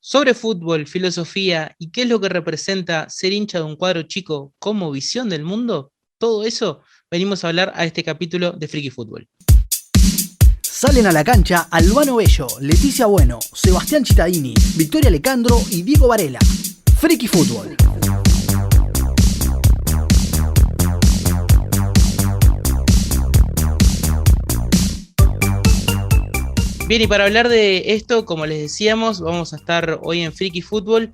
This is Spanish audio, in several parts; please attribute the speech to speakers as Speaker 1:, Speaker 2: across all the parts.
Speaker 1: sobre fútbol, filosofía y qué es lo que representa ser hincha de un cuadro chico como visión del mundo, todo eso venimos a hablar a este capítulo de Friki Fútbol.
Speaker 2: Salen a la cancha Albano Bello, Leticia Bueno, Sebastián Cittadini, Victoria Lecandro y Diego Varela. Friki Fútbol.
Speaker 1: Bien, y para hablar de esto, como les decíamos, vamos a estar hoy en Friki Fútbol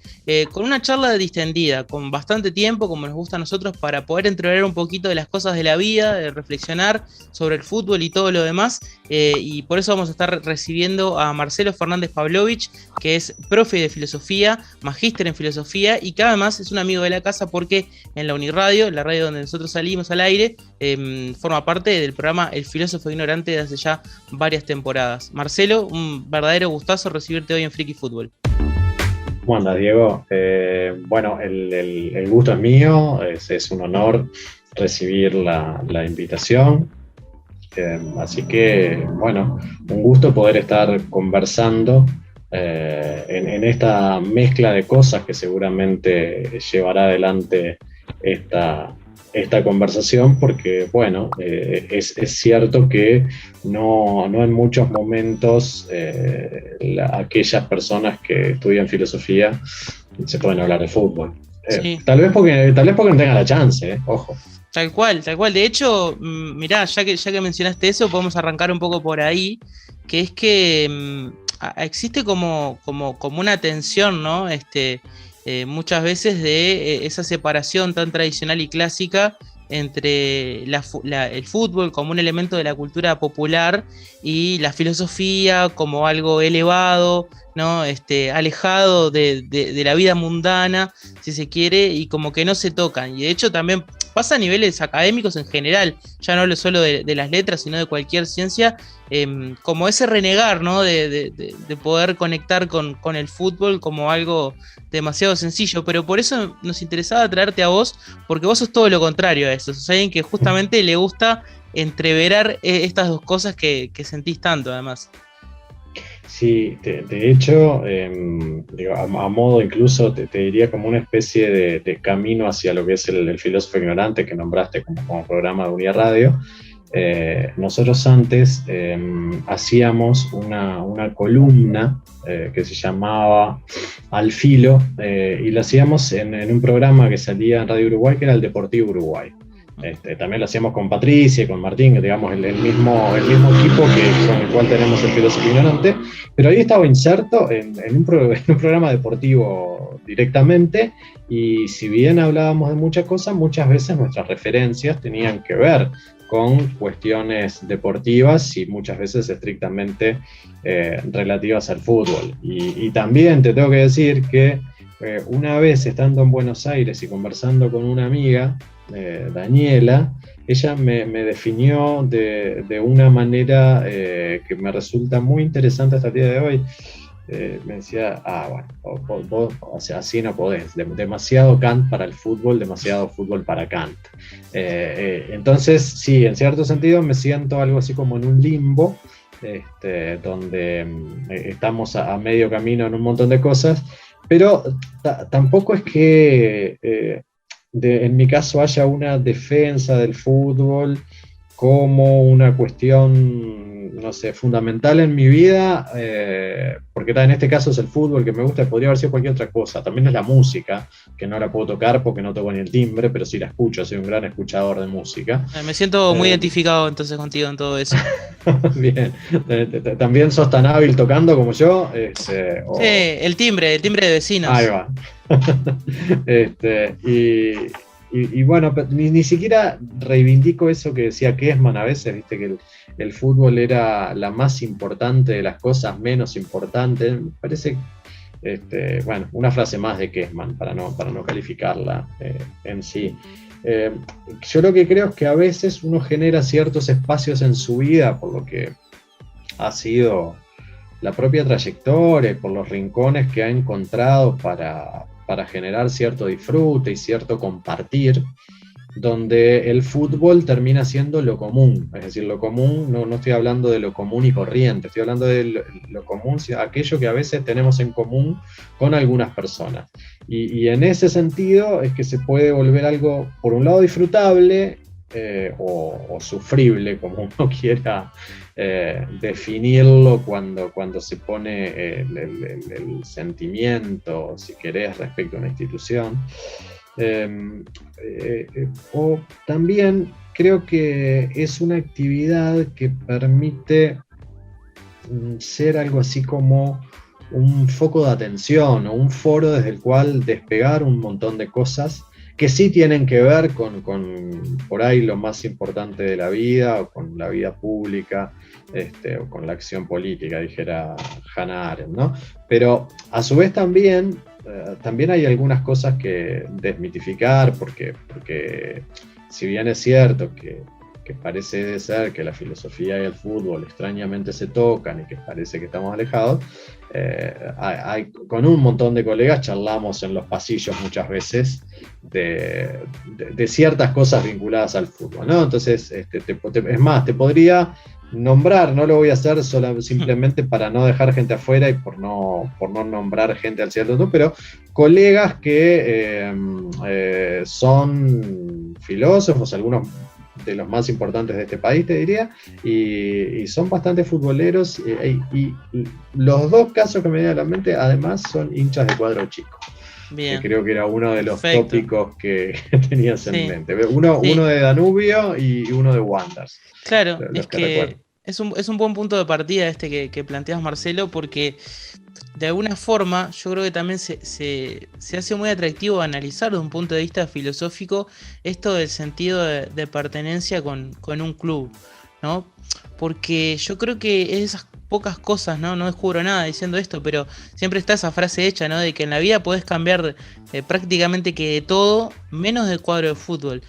Speaker 1: con una charla distendida, con bastante tiempo, como nos gusta a nosotros, para poder entrever un poquito de las cosas de la vida, de reflexionar sobre el fútbol y todo lo demás. Y por eso vamos a estar recibiendo a Marcelo Fernández Pavlovich, que es profe de filosofía, magíster en filosofía y que además es un amigo de la casa porque en la Uniradio, la radio donde nosotros salimos al aire, forma parte del programa El Filósofo Ignorante de hace ya varias temporadas. Marcelo, un verdadero gustazo recibirte hoy en Friki Fútbol.
Speaker 3: ¿Cómo andas, Diego? Bueno, el gusto es mío, es un honor recibir la invitación. Así que, bueno, un gusto poder estar conversando en esta mezcla de cosas que seguramente llevará adelante esta conversación, porque, bueno, es cierto que no en muchos momentos aquellas personas que estudian filosofía se pueden hablar de fútbol. Sí. Tal vez porque no tengan la chance, ojo.
Speaker 1: Tal cual. De hecho, mirá, ya que mencionaste eso, podemos arrancar un poco por ahí, que es que existe como una tensión, ¿no? Muchas veces de esa separación tan tradicional y clásica entre el fútbol como un elemento de la cultura popular y la filosofía como algo elevado, ¿no? Alejado de la vida mundana, si se quiere, y como que no se tocan. Y de hecho también pasa a niveles académicos en general, ya no hablo solo de las letras, sino de cualquier ciencia, como ese renegar, ¿no? de poder conectar con el fútbol como algo demasiado sencillo, pero por eso nos interesaba traerte a vos, porque vos sos todo lo contrario a eso, sos alguien que justamente le gusta entreverar estas dos cosas que sentís tanto, además.
Speaker 3: Sí, de hecho, digo, a modo incluso te diría como una especie de camino hacia lo que es el filósofo ignorante que nombraste como programa de Uniradio. Nosotros antes hacíamos una columna que se llamaba Al Filo, y la hacíamos en un programa que salía en Radio Uruguay, que era el Deportivo Uruguay. También lo hacíamos con Patricia y con Martín, digamos el mismo equipo con el cual tenemos el filósofo ignorante, pero ahí estaba inserto en un programa deportivo directamente, y si bien hablábamos de muchas cosas, muchas veces nuestras referencias tenían que ver con cuestiones deportivas y muchas veces estrictamente relativas al fútbol. Y también te tengo que decir que una vez estando en Buenos Aires y conversando con una amiga, Daniela, ella me definió de una manera que me resulta muy interesante hasta el día de hoy. Me decía, bueno, vos así no podés, demasiado Kant para el fútbol, demasiado fútbol para Kant. Entonces, sí, en cierto sentido me siento algo así como en un limbo, donde estamos a medio camino en un montón de cosas, pero tampoco es que en mi caso haya una defensa del fútbol como una cuestión, no sé, fundamental en mi vida, porque en este caso es el fútbol que me gusta, podría haber sido cualquier otra cosa. También es la música, que no la puedo tocar porque no toco ni el timbre, pero sí la escucho, soy un gran escuchador de música.
Speaker 1: Me siento muy identificado entonces contigo en todo eso.
Speaker 3: Bien, ¿también sos tan hábil tocando como yo?
Speaker 1: Sí, el timbre de vecinos.
Speaker 3: Ahí va. Y bueno, ni siquiera reivindico eso que decía Kessman a veces, viste, que el fútbol era la más importante de las cosas menos importantes. Me parece, bueno, una frase más de Kessman para no calificarla en sí. Yo lo que creo es que a veces uno genera ciertos espacios en su vida, por lo que ha sido la propia trayectoria, por los rincones que ha encontrado para generar cierto disfrute y cierto compartir, donde el fútbol termina siendo lo común, es decir, lo común, no estoy hablando de lo común y corriente, estoy hablando de lo común, aquello que a veces tenemos en común con algunas personas. Y en ese sentido es que se puede volver algo, por un lado, disfrutable, o sufrible, como uno quiera definirlo, cuando se pone el sentimiento, si querés, respecto a una institución. O también creo que es una actividad que permite ser algo así como un foco de atención o un foro desde el cual despegar un montón de cosas que sí tienen que ver con por ahí lo más importante de la vida, o con la vida pública, o con la acción política, dijera Hannah Arendt, ¿no? Pero a su vez también hay algunas cosas que desmitificar, porque si bien es cierto que parece ser que la filosofía y el fútbol extrañamente se tocan y que parece que estamos alejados, con un montón de colegas charlamos en los pasillos muchas veces de ciertas cosas vinculadas al fútbol, ¿no? Entonces, es más, te podría nombrar, no lo voy a hacer simplemente para no dejar gente afuera y por no nombrar gente al cierto, ¿no? Pero colegas que son filósofos, algunos de los más importantes de este país, te diría, y son bastante futboleros, y los dos casos que me vienen a la mente, además, son hinchas de Cuadro Chico. Bien. Que creo que era uno de los tópicos que tenías en mente. Uno de Danubio y uno de Wanderers.
Speaker 1: Claro, es que es un buen punto de partida que planteas, Marcelo, porque de alguna forma yo creo que también se hace muy atractivo analizar desde un punto de vista filosófico esto del sentido de pertenencia con un club, ¿no? Porque yo creo que esas pocas cosas, no descubro nada diciendo esto, pero siempre está esa frase hecha, ¿no? De que en la vida podés cambiar prácticamente que de todo, menos del cuadro de fútbol.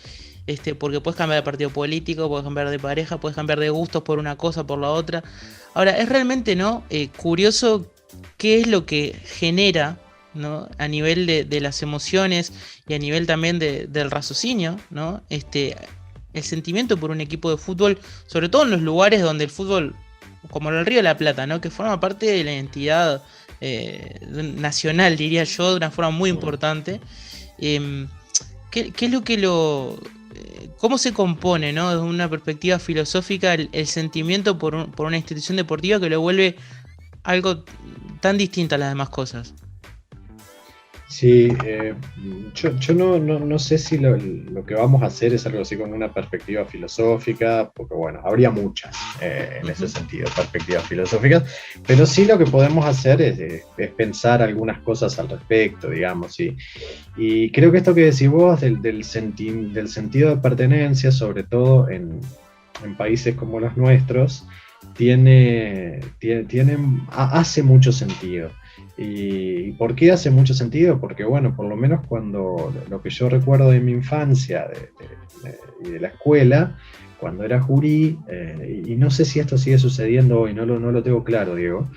Speaker 1: Porque puedes cambiar de partido político, puedes cambiar de pareja, puedes cambiar de gustos por una cosa, por la otra. Ahora, es realmente curioso qué es lo que genera, ¿no? A nivel de las emociones y a nivel también del raciocinio, ¿no? El sentimiento por un equipo de fútbol, sobre todo en los lugares donde el fútbol, como el Río de la Plata, ¿no? Que forma parte de la identidad nacional, diría yo, de una forma muy importante. ¿Qué es lo que cómo se compone, ¿no? Desde una perspectiva filosófica el sentimiento por una institución deportiva que lo vuelve algo tan distinto a las demás cosas?
Speaker 3: Sí, yo no sé si lo que vamos a hacer es algo así con una perspectiva filosófica, porque bueno, habría muchas en ese sentido, perspectivas filosóficas, pero sí lo que podemos hacer es pensar algunas cosas al respecto, digamos, y creo que esto que decís vos del sentido de pertenencia, sobre todo en países como los nuestros, hace mucho sentido. ¿Y por qué hace mucho sentido? Porque, bueno, por lo menos cuando lo que yo recuerdo de mi infancia y de la escuela, cuando era jurí, y no sé si esto sigue sucediendo hoy, no lo tengo claro, Diego,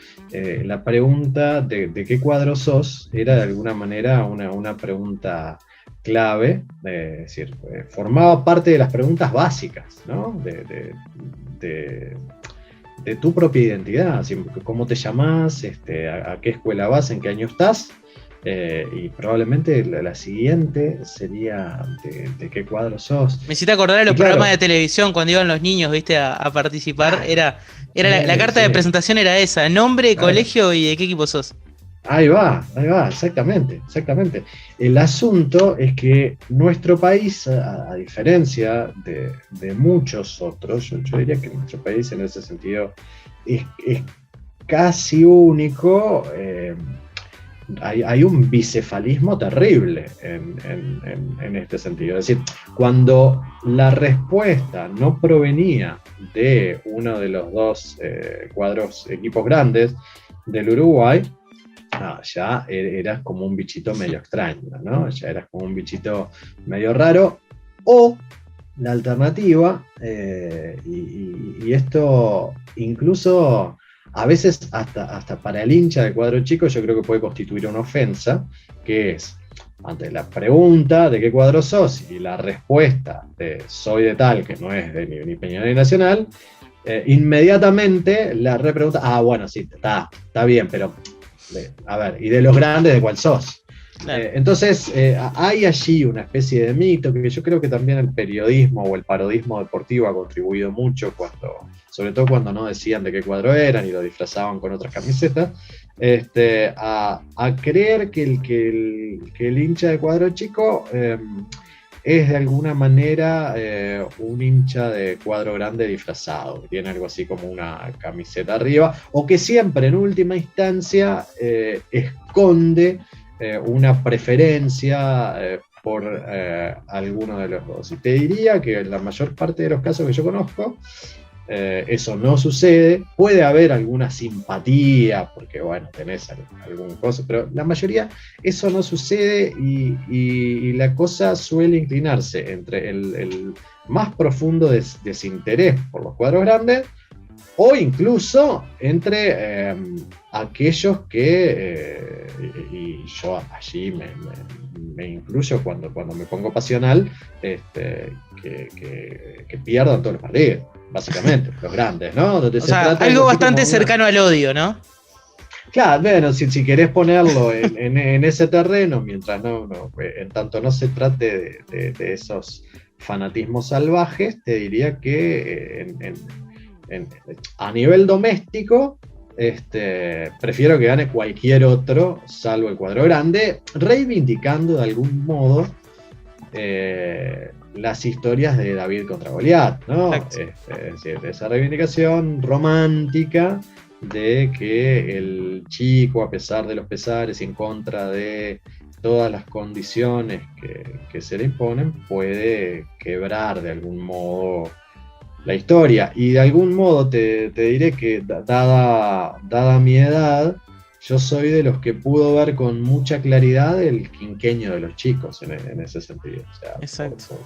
Speaker 3: la pregunta de qué cuadro sos era de alguna manera una pregunta clave, es decir, formaba parte de las preguntas básicas, ¿no? De tu propia identidad, así, cómo te llamás, a qué escuela vas, en qué año estás, y probablemente la siguiente sería de qué cuadro sos.
Speaker 1: Me hiciste acordar de los programas de televisión cuando iban los niños, ¿viste? A participar, era la carta de presentación era esa, nombre, colegio y de qué equipo sos.
Speaker 3: Ahí va, exactamente. El asunto es que nuestro país, a diferencia de muchos otros, yo diría que nuestro país en ese sentido es casi único. Hay un bicefalismo terrible en este sentido. Es decir, cuando la respuesta no provenía de uno de los dos equipos grandes del Uruguay, ya eras como un bichito medio extraño, ¿no? Ya eras como un bichito medio raro. O la alternativa, y esto incluso a veces hasta para el hincha del cuadro chico yo creo que puede constituir una ofensa, que es ante la pregunta de qué cuadro sos y la respuesta de soy de tal, que no es de ni Peñarol ni Nacional, inmediatamente la repregunta, bueno, sí, está bien, pero a ver, ¿y de los grandes de cuál sos? Claro. Entonces, hay allí una especie de mito que yo creo que también el periodismo o el parodismo deportivo ha contribuido mucho, sobre todo cuando no decían de qué cuadro eran y lo disfrazaban con otras camisetas, a creer que el hincha de cuadro chico es de alguna manera un hincha de cuadro grande disfrazado, que tiene algo así como una camiseta arriba, o que siempre en última instancia esconde una preferencia por alguno de los dos. Y te diría que en la mayor parte de los casos que yo conozco, eso no sucede. Puede haber alguna simpatía, porque bueno, tenés algún cosa, pero la mayoría eso no sucede y la cosa suele inclinarse entre el más profundo desinterés por los cuadros grandes o incluso entre aquellos que, y yo allí me incluyo cuando me pongo pasional, que pierdan todos los partidos, básicamente, los grandes, ¿no?
Speaker 1: Donde algo bastante cercano al odio, ¿no?
Speaker 3: Claro, bueno, si querés ponerlo en ese terreno, mientras en tanto no se trate de esos fanatismos salvajes, te diría que a nivel doméstico, prefiero que gane cualquier otro, salvo el cuadro grande, reivindicando de algún modo las historias de David contra Goliat, ¿no? Es decir, esa reivindicación romántica de que el chico, a pesar de los pesares y en contra de todas las condiciones que se le imponen, puede quebrar de algún modo la historia. Y de algún modo te diré que dada mi edad, yo soy de los que pudo ver con mucha claridad el quinqueño de los chicos en ese sentido. O sea, exacto.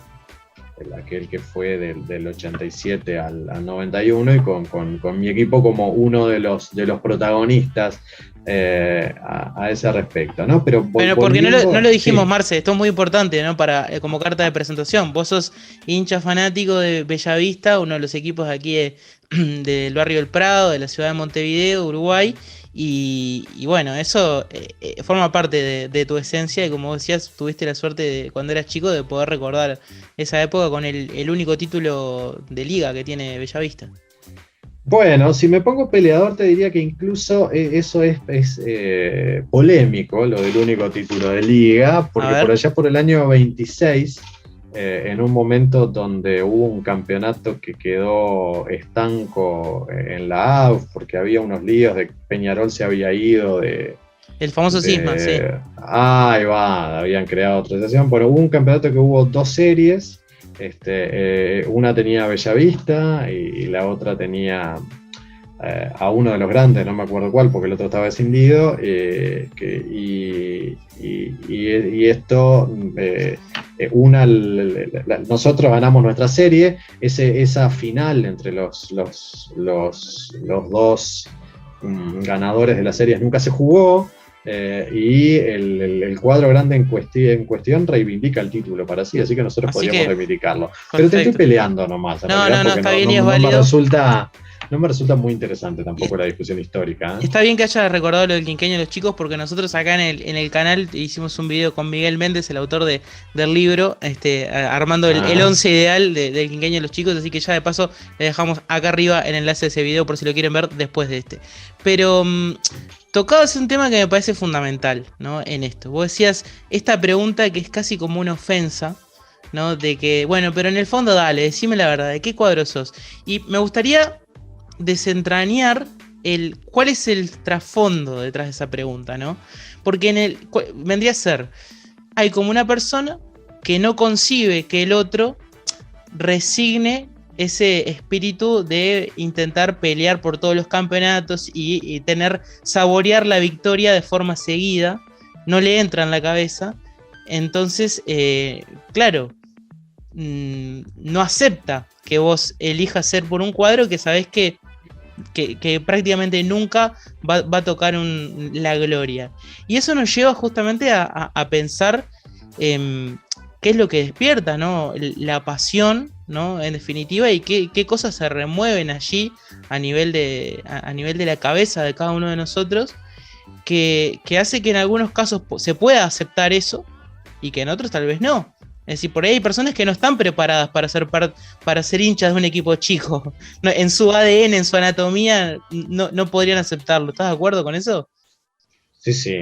Speaker 3: Aquel que fue del 87 al 91 y con mi equipo como uno de los protagonistas a ese respecto, ¿no? Pero
Speaker 1: porque no lo dijimos, sí. Marce, esto es muy importante, ¿no? Como carta de presentación. Vos sos hincha fanático de Bellavista, uno de los equipos de aquí del barrio del Prado, de la ciudad de Montevideo, Uruguay. Y bueno, eso forma parte de tu esencia y como decías, tuviste la suerte de, cuando eras chico, de poder recordar esa época con el único título de liga que tiene Bellavista.
Speaker 3: Bueno, si me pongo peleador te diría que incluso eso es polémico, lo del único título de liga, porque por allá por el año 26, en un momento donde hubo un campeonato que quedó estanco en la AUF, porque había unos líos de que Peñarol se había ido de...
Speaker 1: El famoso cisma, sí.
Speaker 3: Ahí va, habían creado otra asociación, pero hubo un campeonato que hubo dos series, una tenía Bellavista y la otra tenía a uno de los grandes, no me acuerdo cuál, porque el otro estaba escindido, y esto, nosotros ganamos nuestra serie, esa final entre los dos ganadores de las series nunca se jugó, y el cuadro grande en cuestión reivindica el título para sí, así que nosotros podríamos reivindicarlo. Perfecto. Pero te estoy peleando nomás,
Speaker 1: no, está bien y es válido.
Speaker 3: No me resulta muy interesante tampoco la discusión histórica.
Speaker 1: Está bien que hayas recordado lo del quinqueño de los chicos, porque nosotros acá en el canal hicimos un video con Miguel Méndez, el autor del libro, armando el 11 ideal del quinqueño de los chicos, así que ya de paso le dejamos acá arriba el enlace de ese video por si lo quieren ver después de este. Pero tocabas un tema que me parece fundamental, ¿no? En esto. Vos decías esta pregunta que es casi como una ofensa, ¿no? De que, bueno, pero en el fondo dale, decime la verdad, ¿de qué cuadro sos? Y me gustaría desentrañar cuál es el trasfondo detrás de esa pregunta, ¿no? Porque vendría a ser, hay como una persona que no concibe que el otro resigne ese espíritu de intentar pelear por todos los campeonatos y saborear la victoria de forma seguida, no le entra en la cabeza, entonces, claro, no acepta que vos elijas ser por un cuadro que sabés que prácticamente nunca va a tocar la gloria. Y eso nos lleva justamente a pensar qué es lo que despierta, ¿no? La pasión, ¿no? En definitiva, y qué cosas se remueven allí a nivel de la cabeza de cada uno de nosotros, que hace que en algunos casos se pueda aceptar eso y que en otros tal vez no. Es decir, por ahí hay personas que no están preparadas para ser hinchas de un equipo chico. No, en su ADN, en su anatomía, no podrían aceptarlo. ¿Estás de acuerdo con eso?
Speaker 3: Sí,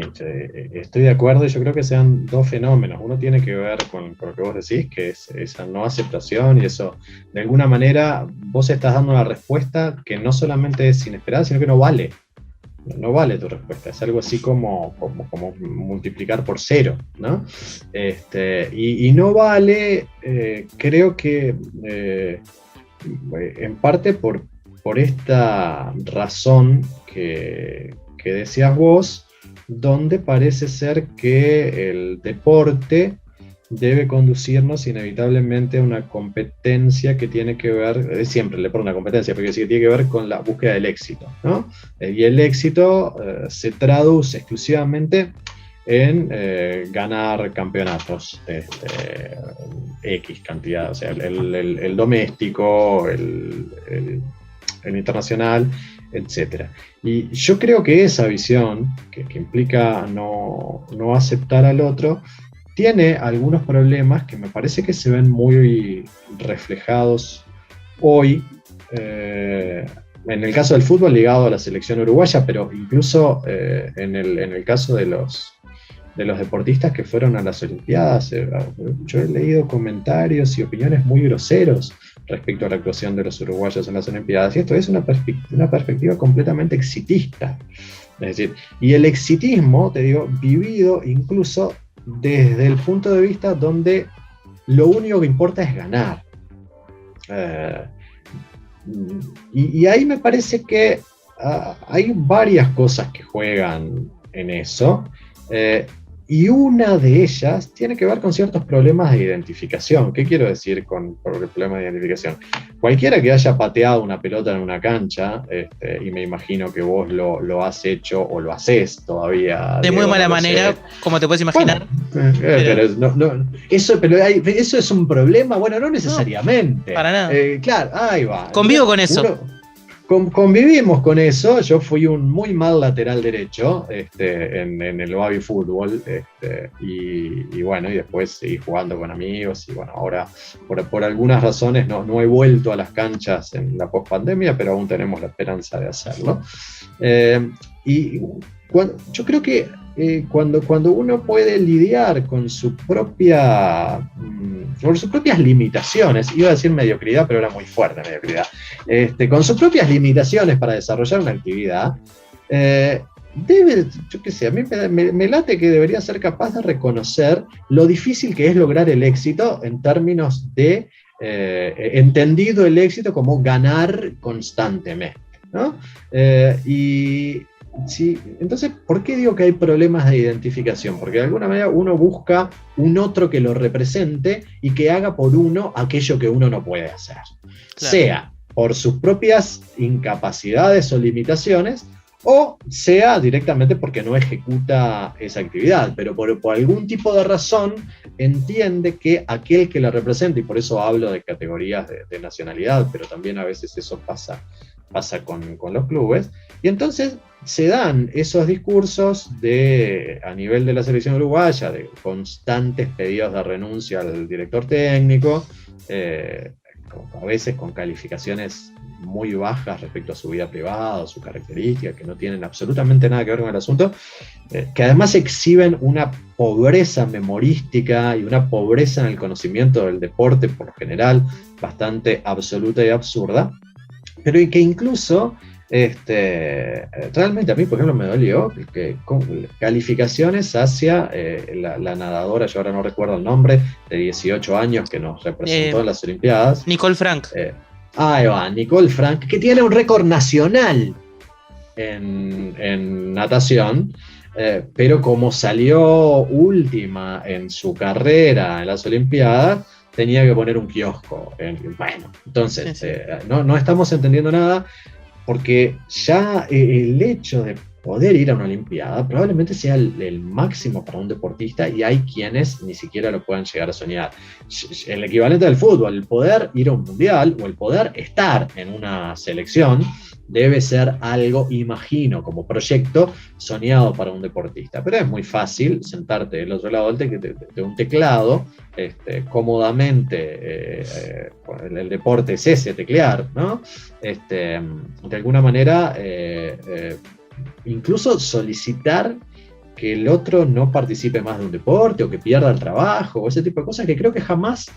Speaker 3: estoy de acuerdo, y yo creo que sean dos fenómenos. Uno tiene que ver con lo que vos decís, que es esa no aceptación, y eso, de alguna manera, vos estás dando una respuesta que no solamente es inesperada, sino que no vale. No vale tu respuesta, es algo así como multiplicar por 0, ¿no? Y no vale, creo que en parte por esta razón que decías vos, donde parece ser que el deporte debe conducirnos inevitablemente a una competencia que tiene que ver, siempre le pongo una competencia, porque sí, tiene que ver con la búsqueda del éxito, ¿no? Y el éxito se traduce exclusivamente en ganar campeonatos, X cantidad, o sea, el doméstico, el internacional, etc. Y yo creo que esa visión, que implica no aceptar al otro, tiene algunos problemas que me parece que se ven muy reflejados hoy, en el caso del fútbol ligado a la selección uruguaya, pero incluso en el caso de los deportistas que fueron a las Olimpiadas. Yo he leído comentarios y opiniones muy groseros respecto a la actuación de los uruguayos en las Olimpiadas, y esto es una perspectiva completamente exitista. Es decir, y el exitismo, te digo, vivido incluso desde el punto de vista donde lo único que importa es ganar. Y ahí me parece que hay varias cosas que juegan en eso, y una de ellas tiene que ver con ciertos problemas de identificación. ¿Qué quiero decir con problemas de identificación? Cualquiera que haya pateado una pelota en una cancha, y me imagino que vos lo has hecho o lo haces todavía.
Speaker 1: De muy mala manera, como te puedes imaginar.
Speaker 3: Bueno, eso es un problema. Bueno, no necesariamente.
Speaker 1: No, para nada.
Speaker 3: Claro, ahí va.
Speaker 1: Convivo con eso.
Speaker 3: Convivimos con eso. Yo fui un muy mal lateral derecho en el baby fútbol, y bueno, y después seguí jugando con amigos, y bueno, ahora por algunas razones no he vuelto a las canchas en la pospandemia, pero aún tenemos la esperanza de hacerlo. Yo creo que cuando uno puede lidiar con sus propias limitaciones, iba a decir mediocridad, pero era muy fuerte mediocridad, con sus propias limitaciones para desarrollar una actividad, yo qué sé, a mí me late que debería ser capaz de reconocer lo difícil que es lograr el éxito en términos de, entendido el éxito como ganar constantemente, ¿no? Sí, entonces, ¿por qué digo que hay problemas de identificación? Porque de alguna manera uno busca un otro que lo represente y que haga por uno aquello que uno no puede hacer. Claro. Sea por sus propias incapacidades o limitaciones, o sea directamente porque no ejecuta esa actividad, pero por algún tipo de razón entiende que aquel que la representa, y por eso hablo de categorías de nacionalidad, pero también a veces eso pasa con los clubes, y entonces se dan esos discursos a nivel de la selección uruguaya, de constantes pedidos de renuncia al director técnico, a veces con calificaciones muy bajas respecto a su vida privada, sus características, que no tienen absolutamente nada que ver con el asunto, que además exhiben una pobreza memorística y una pobreza en el conocimiento del deporte por lo general, bastante absoluta y absurda, pero y que incluso realmente a mí, por ejemplo, me dolió que con calificaciones hacia la nadadora, yo ahora no recuerdo el nombre, de 18 años que nos representó en las Olimpiadas.
Speaker 1: Nicole Frank.
Speaker 3: Ahí va, Nicole Frank, que tiene un récord nacional en natación, pero como salió última en su carrera en las Olimpiadas, tenía que poner un kiosco. Bueno, entonces, sí. No estamos entendiendo nada, porque ya el hecho de poder ir a una Olimpiada probablemente sea el máximo para un deportista, y hay quienes ni siquiera lo puedan llegar a soñar. El equivalente del fútbol, el poder ir a un mundial o el poder estar en una selección, debe ser algo, imagino, como proyecto soñado para un deportista. Pero es muy fácil sentarte del otro lado de un teclado, cómodamente. El deporte es ese, teclear, ¿no? De alguna manera, incluso solicitar que el otro no participe más de un deporte o que pierda el trabajo, o ese tipo de cosas que creo que jamás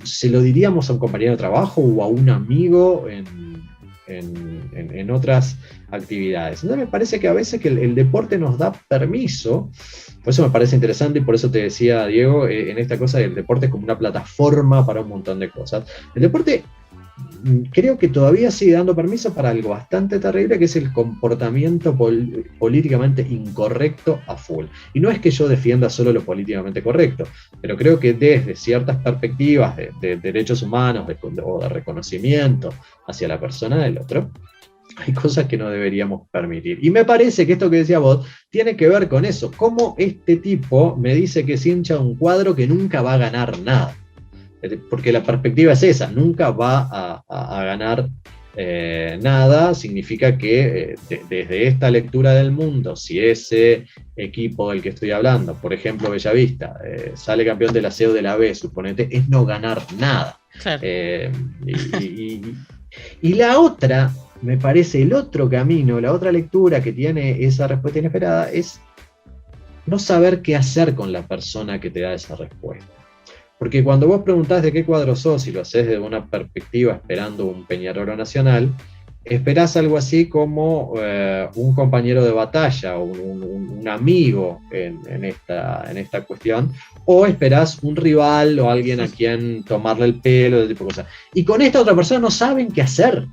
Speaker 3: se lo diríamos a un compañero de trabajo o a un amigo en otras actividades. Entonces me parece que a veces que el deporte nos da permiso, por eso me parece interesante, y por eso te decía, Diego, en esta cosa del deporte como una plataforma para un montón de cosas. El deporte creo que todavía sigue dando permiso para algo bastante terrible, que es el comportamiento políticamente incorrecto a full. Y no es que yo defienda solo lo políticamente correcto, pero creo que desde ciertas perspectivas de derechos humanos o de reconocimiento hacia la persona del otro, hay cosas que no deberíamos permitir. Y me parece que esto que decía vos tiene que ver con eso. Cómo este tipo me dice que es hincha de un cuadro que nunca va a ganar nada. Porque la perspectiva es esa, nunca va a ganar nada. Significa que desde esta lectura del mundo, si ese equipo del que estoy hablando, por ejemplo Bellavista, sale campeón de la C o de la B, suponete, es no ganar nada. Claro. Y la otra, me parece, el otro camino, la otra lectura que tiene esa respuesta inesperada es no saber qué hacer con la persona que te da esa respuesta. Porque cuando vos preguntás de qué cuadro sos y lo haces desde una perspectiva esperando un Peñarol o Nacional, esperás algo así como un compañero de batalla o un amigo en esta cuestión, o esperás un rival o alguien a quien tomarle el pelo, ese tipo de cosas. Y con esta otra persona no saben qué hacer.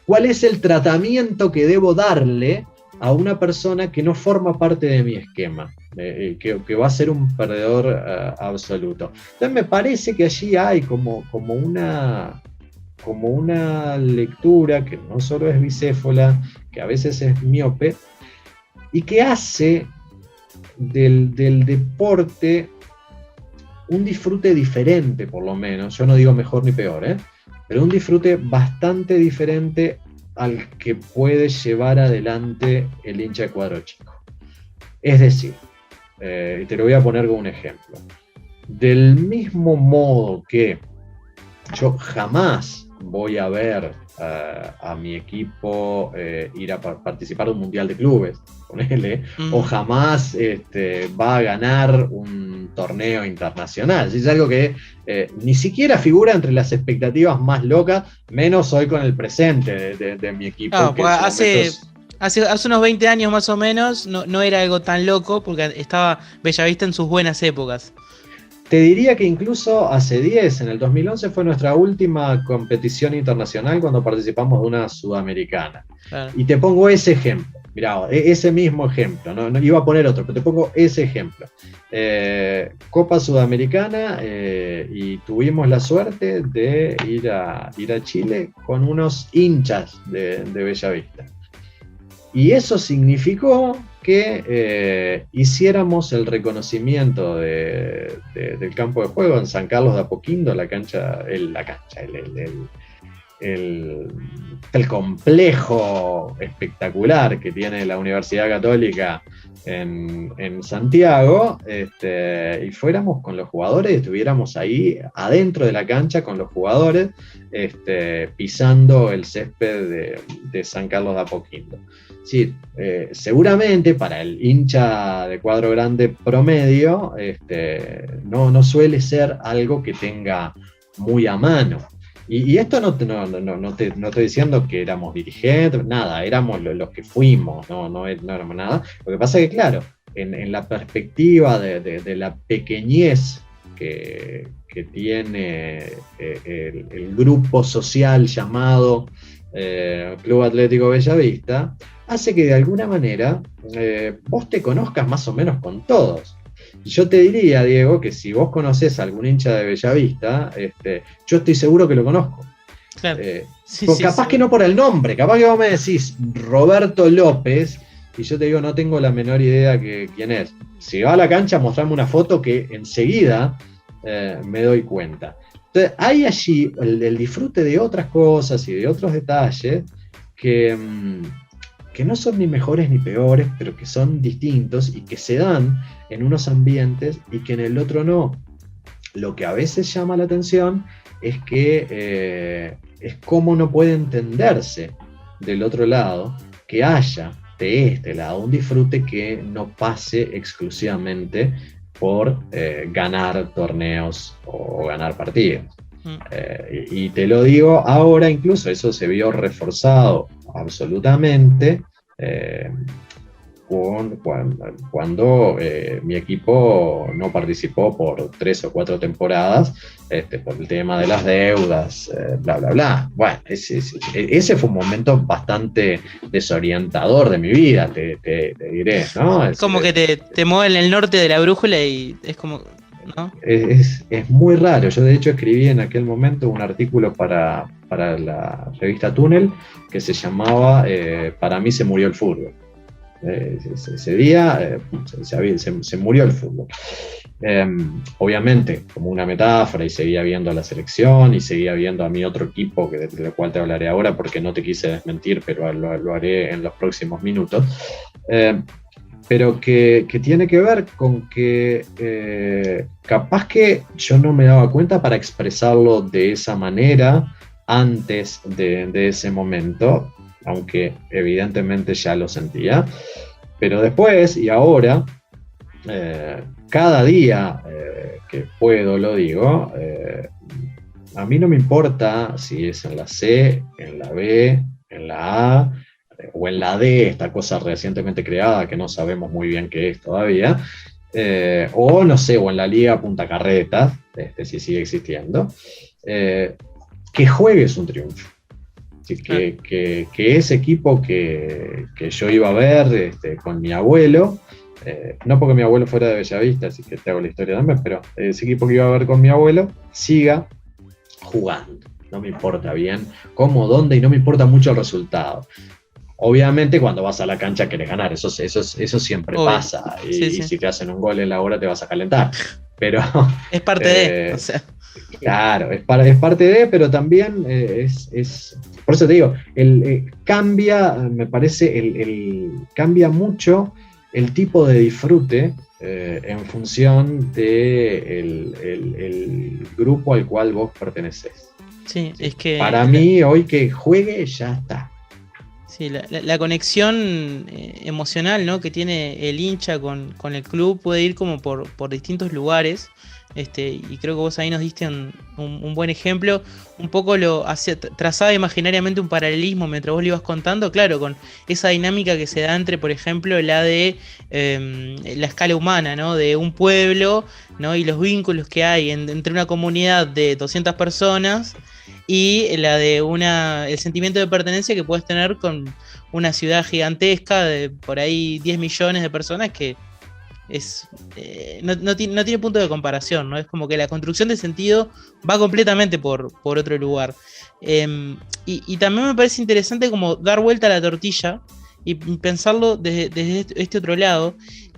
Speaker 3: ¿Cuál es el tratamiento que debo darle a una persona que no forma parte de mi esquema? Que va a ser un perdedor absoluto. Entonces me parece que allí hay como una lectura que no solo es bicéfola, que a veces es miope, y que hace del deporte un disfrute diferente, por lo menos. Yo no digo mejor ni peor, pero un disfrute bastante diferente al que puede llevar adelante el hincha de cuadro chico. Es decir, y te lo voy a poner como un ejemplo. Del mismo modo que yo jamás voy a ver a mi equipo ir a participar de un mundial de clubes, ponele, o jamás va a ganar un torneo internacional. Es algo que ni siquiera figura entre las expectativas más locas, menos hoy con el presente de mi equipo.
Speaker 1: Hace unos 20 años más o menos no era algo tan loco, porque estaba Bellavista en sus buenas épocas.
Speaker 3: Te diría que incluso hace 10, en el 2011 fue nuestra última competición internacional cuando participamos de una sudamericana. Claro. Y te pongo ese ejemplo, mirá, ese mismo ejemplo, no iba a poner otro, pero te pongo ese ejemplo. Copa Sudamericana, y tuvimos la suerte de ir a Chile con unos hinchas de Bellavista. Y eso significó que hiciéramos el reconocimiento del campo de juego en San Carlos de Apoquindo, el complejo espectacular que tiene la Universidad Católica en Santiago, y fuéramos con los jugadores, estuviéramos ahí adentro de la cancha con los jugadores, pisando el césped de San Carlos de Apoquindo. Sí, seguramente para el hincha de cuadro grande promedio no suele ser algo que tenga muy a mano. Y esto no te estoy diciendo que éramos dirigentes, nada, éramos los que fuimos, no éramos nada. Lo que pasa es que, claro, en la perspectiva de la pequeñez que tiene el grupo social llamado Club Atlético Bellavista, hace que de alguna manera vos te conozcas más o menos con todos. Y yo te diría, Diego, que si vos conocés a algún hincha de Bellavista, yo estoy seguro que lo conozco.
Speaker 1: Claro.
Speaker 3: Capaz que no por el nombre, capaz que vos me decís Roberto López y yo te digo no tengo la menor idea quién es. Si va a la cancha, mostrarme una foto que enseguida me doy cuenta. Entonces hay allí el disfrute de otras cosas y de otros detalles que no son ni mejores ni peores, pero que son distintos y que se dan en unos ambientes y que en el otro no. Lo que a veces llama la atención es que es cómo no puede entenderse del otro lado que haya de este lado un disfrute que no pase exclusivamente por ganar torneos o ganar partidos. Y te lo digo ahora, incluso eso se vio reforzado absolutamente cuando mi equipo no participó por 3 o 4 temporadas por el tema de las deudas, bla, bla, bla. Bueno, ese fue un momento bastante desorientador de mi vida, te diré, ¿no?
Speaker 1: Como que te mueve en el norte de la brújula y es como... ¿no?
Speaker 3: Es muy raro. Yo de hecho escribí en aquel momento un artículo para la revista Túnel que se llamaba Para mí se murió el fútbol. Ese día se murió el fútbol. Obviamente como una metáfora, y seguía viendo a la selección y seguía viendo a mi otro equipo de lo cual te hablaré ahora porque no te quise desmentir, pero lo haré en los próximos minutos. Pero que tiene que ver con que capaz que yo no me daba cuenta para expresarlo de esa manera antes de ese momento, aunque evidentemente ya lo sentía, pero después y ahora, cada día que puedo lo digo, a mí no me importa si es en la C, en la B, en la A, o en la D, esta cosa recientemente creada que no sabemos muy bien qué es todavía, o no sé, o en la Liga Punta Carretas, si sigue existiendo, que juegue es un triunfo. Así que ese equipo que yo iba a ver con mi abuelo, no porque mi abuelo fuera de Bellavista, así que te hago la historia también, pero ese equipo que iba a ver con mi abuelo siga jugando. No me importa bien cómo, dónde, y no me importa mucho el resultado. Obviamente cuando vas a la cancha querés ganar, eso siempre pasa, y si te hacen un gol en la hora te vas a calentar, pero...
Speaker 1: Es parte de, o sea...
Speaker 3: Claro, es parte de, pero también es por eso te digo, cambia, me parece, cambia mucho el tipo de disfrute en función del el grupo al cual vos pertenecés.
Speaker 1: Sí, es que...
Speaker 3: Para mí, hoy que juegue, ya está.
Speaker 1: Sí, la conexión emocional, ¿no?, que tiene el hincha con el club puede ir como por distintos lugares. Y creo que vos ahí nos diste un buen ejemplo. Un poco trazaba imaginariamente un paralelismo mientras vos lo ibas contando, claro, con esa dinámica que se da entre, por ejemplo, la de la escala humana, ¿no?, de un pueblo, ¿no?, y los vínculos que hay entre una comunidad de 200 personas y la de el sentimiento de pertenencia que puedes tener con una ciudad gigantesca de por ahí 10 millones de personas que no tiene punto de comparación, ¿no? Es como que la construcción de sentido va completamente por otro lugar. Y también me parece interesante como dar vuelta a la tortilla y pensarlo desde este otro lado,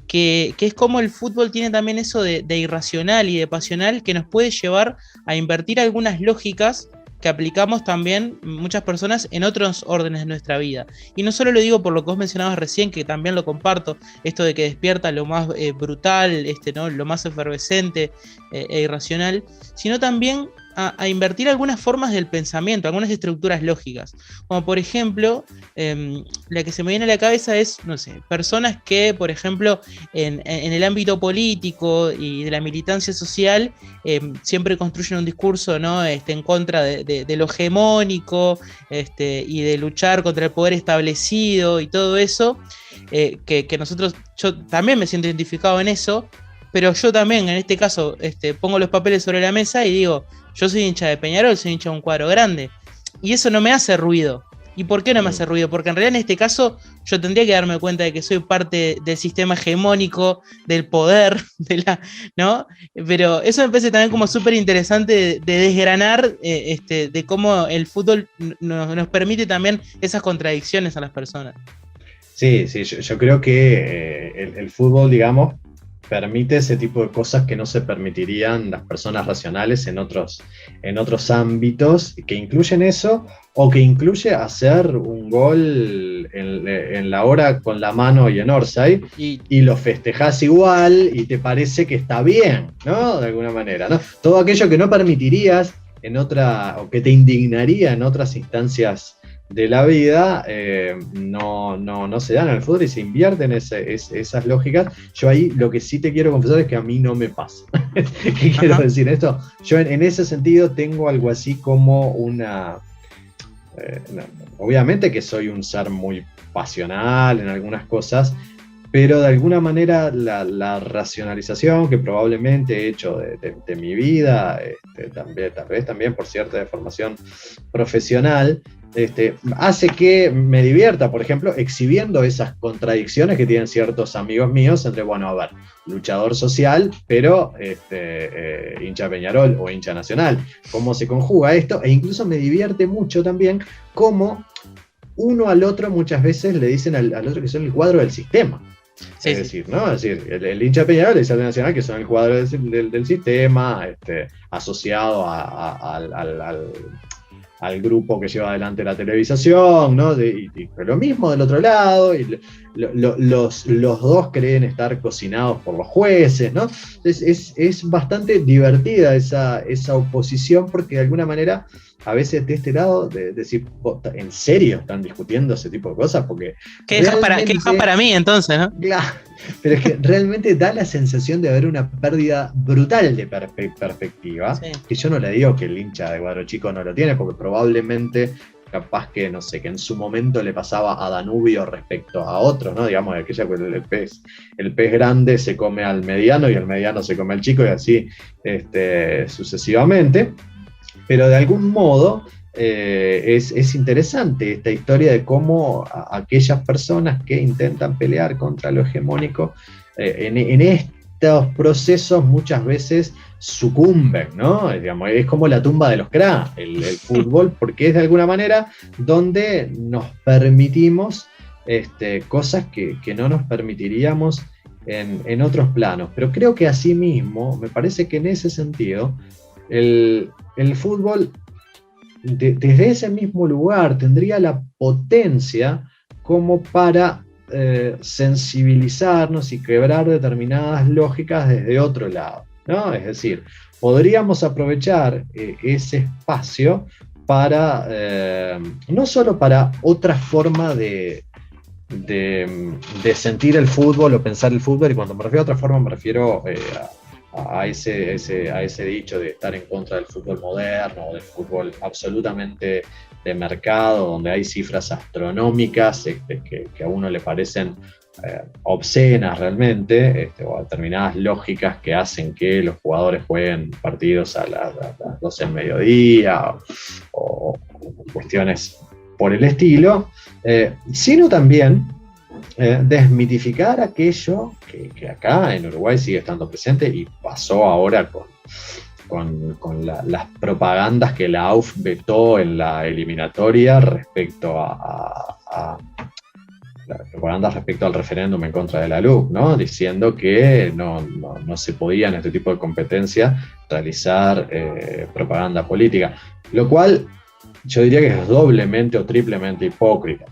Speaker 1: que es como el fútbol tiene también eso de irracional y de pasional que nos puede llevar a invertir algunas lógicas que aplicamos también muchas personas en otros órdenes de nuestra vida. Y no solo lo digo por lo que vos mencionabas recién, que también lo comparto, esto de que despierta lo más brutal, ¿no?, lo más efervescente e irracional, sino también a invertir algunas formas del pensamiento, algunas estructuras lógicas. Como por ejemplo, la que se me viene a la cabeza es, no sé, personas que, por ejemplo, en el ámbito político y de la militancia social, siempre construyen un discurso, ¿no?, en contra de lo hegemónico, y de luchar contra el poder establecido y todo eso, que yo también me siento identificado en eso, pero yo también en este caso pongo los papeles sobre la mesa y digo, yo soy hincha de Peñarol, soy hincha de un cuadro grande, y eso no me hace ruido, ¿Y por qué no me hace ruido? Porque en realidad en este caso yo tendría que darme cuenta de que soy parte del sistema hegemónico, del poder, ¿no? Pero eso me parece también como súper interesante de desgranar, de cómo el fútbol nos permite también esas contradicciones a las personas.
Speaker 3: Sí, yo creo que el fútbol, digamos, permite ese tipo de cosas que no se permitirían las personas racionales en otros ámbitos, que incluyen eso, o que incluye hacer un gol en la hora con la mano y en Orsay, y lo festejás igual, y te parece que está bien, ¿no? De alguna manera, ¿no? Todo aquello que no permitirías o que te indignaría en otras instancias de la vida, no se dan en el fútbol y se invierten esas lógicas. Yo ahí lo que sí te quiero confesar es que a mí no me pasa. ¿Qué quiero decir esto? Yo en ese sentido tengo algo así como obviamente que soy un ser muy pasional en algunas cosas, pero de alguna manera la racionalización que probablemente he hecho de mi vida, tal vez también por cierta deformación profesional, hace que me divierta, por ejemplo, exhibiendo esas contradicciones que tienen ciertos amigos míos entre, bueno, a ver, luchador social, pero hincha Peñarol o hincha Nacional. Cómo se conjuga esto, e incluso me divierte mucho también cómo uno al otro muchas veces le dicen al otro que son el cuadro del sistema. Sí, es decir, ¿no? Es decir, el hincha Peñarol y el Nacional, que son el cuadro del sistema, asociado al grupo que lleva adelante la televisación, ¿no? Y lo mismo del otro lado, y los dos creen estar cocinados por los jueces, ¿no? Es bastante divertida esa oposición, porque de alguna manera a veces de este lado, de decir, ¿en serio están discutiendo ese tipo de cosas? Porque
Speaker 1: ¿Qué dejas para mí entonces, no?
Speaker 3: Claro, pero es que realmente da la sensación de haber una pérdida brutal de perspectiva, sí. Que yo no le digo que el hincha de Cuadro Chico no lo tiene, porque probablemente, capaz que, no sé, que en su momento le pasaba a Danubio respecto a otros, ¿no? Digamos, aquella que el pez grande se come al mediano y el mediano se come al chico, y así sucesivamente. Pero de algún modo es interesante esta historia de cómo aquellas personas que intentan pelear contra lo hegemónico en estos procesos muchas veces sucumben, ¿no? Digamos, es como la tumba de los cracks, el fútbol, porque es de alguna manera donde nos permitimos cosas que no nos permitiríamos en otros planos. Pero creo que asimismo, me parece que en ese sentido, el fútbol, desde ese mismo lugar, tendría la potencia como para sensibilizarnos y quebrar determinadas lógicas desde otro lado, ¿no? Es decir, podríamos aprovechar ese espacio para, no solo para otra forma de sentir el fútbol o pensar el fútbol, y cuando me refiero a otra forma me refiero a ese dicho de estar en contra del fútbol moderno o del fútbol absolutamente de mercado, donde hay cifras astronómicas que a uno le parecen obscenas realmente, o determinadas lógicas que hacen que los jugadores jueguen partidos a las 12 del mediodía o cuestiones por el estilo, sino también desmitificar aquello que acá en Uruguay sigue estando presente y pasó ahora con las propagandas que la AUF vetó en la eliminatoria respecto a la propaganda respecto al referéndum en contra de la LUC, ¿no? Diciendo que no se podía en este tipo de competencia realizar propaganda política, lo cual yo diría que es doblemente o triplemente hipócrita.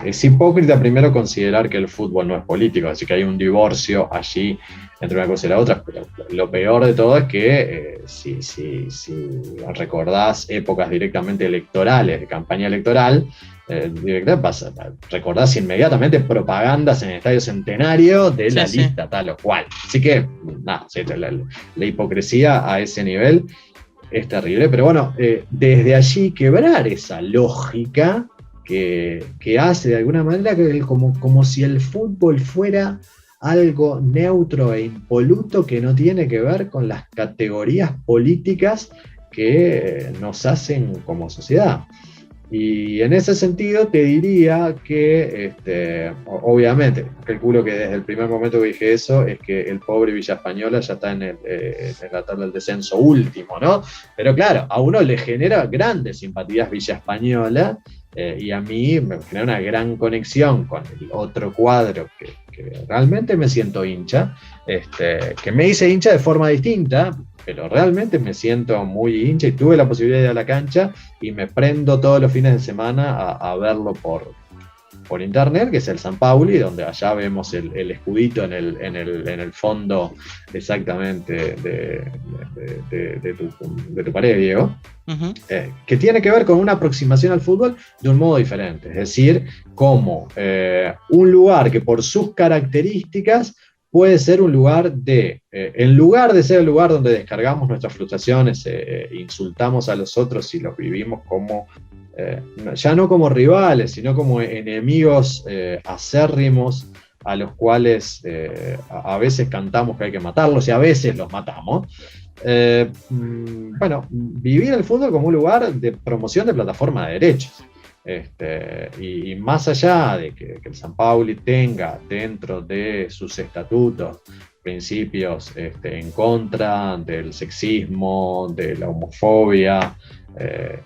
Speaker 3: Es hipócrita primero considerar que el fútbol no es político, así que hay un divorcio allí entre una cosa y la otra, pero lo peor de todo es que si recordás épocas directamente electorales, de campaña electoral, recordás inmediatamente propagandas en el Estadio Centenario de la lista tal o cual. Así que, la hipocresía a ese nivel es terrible, pero bueno, desde allí quebrar esa lógica que hace de alguna manera como si el fútbol fuera algo neutro e impoluto que no tiene que ver con las categorías políticas que nos hacen como sociedad. Y en ese sentido te diría que, obviamente, calculo que desde el primer momento que dije eso, es que el pobre Villa Española ya está en la tabla del descenso último, ¿no? Pero claro, a uno le genera grandes simpatías Villa Española, y a mí me genera una gran conexión con el otro cuadro que realmente me siento hincha, que me hice hincha de forma distinta, pero realmente me siento muy hincha y tuve la posibilidad de ir a la cancha y me prendo todos los fines de semana a verlo por internet, que es el San Pauli, donde allá vemos el escudito en el fondo exactamente de tu pared, Diego, uh-huh. Que tiene que ver con una aproximación al fútbol de un modo diferente, es decir, como un lugar que por sus características puede ser un lugar en lugar de ser el lugar donde descargamos nuestras frustraciones, insultamos a los otros y los vivimos como, ya no como rivales, sino como enemigos acérrimos, a los cuales a veces cantamos que hay que matarlos y a veces los matamos. Bueno, vivir el fútbol como un lugar de promoción de plataforma de derechos. Y más allá de que el San Pauli tenga dentro de sus estatutos principios en contra del sexismo, de la homofobia,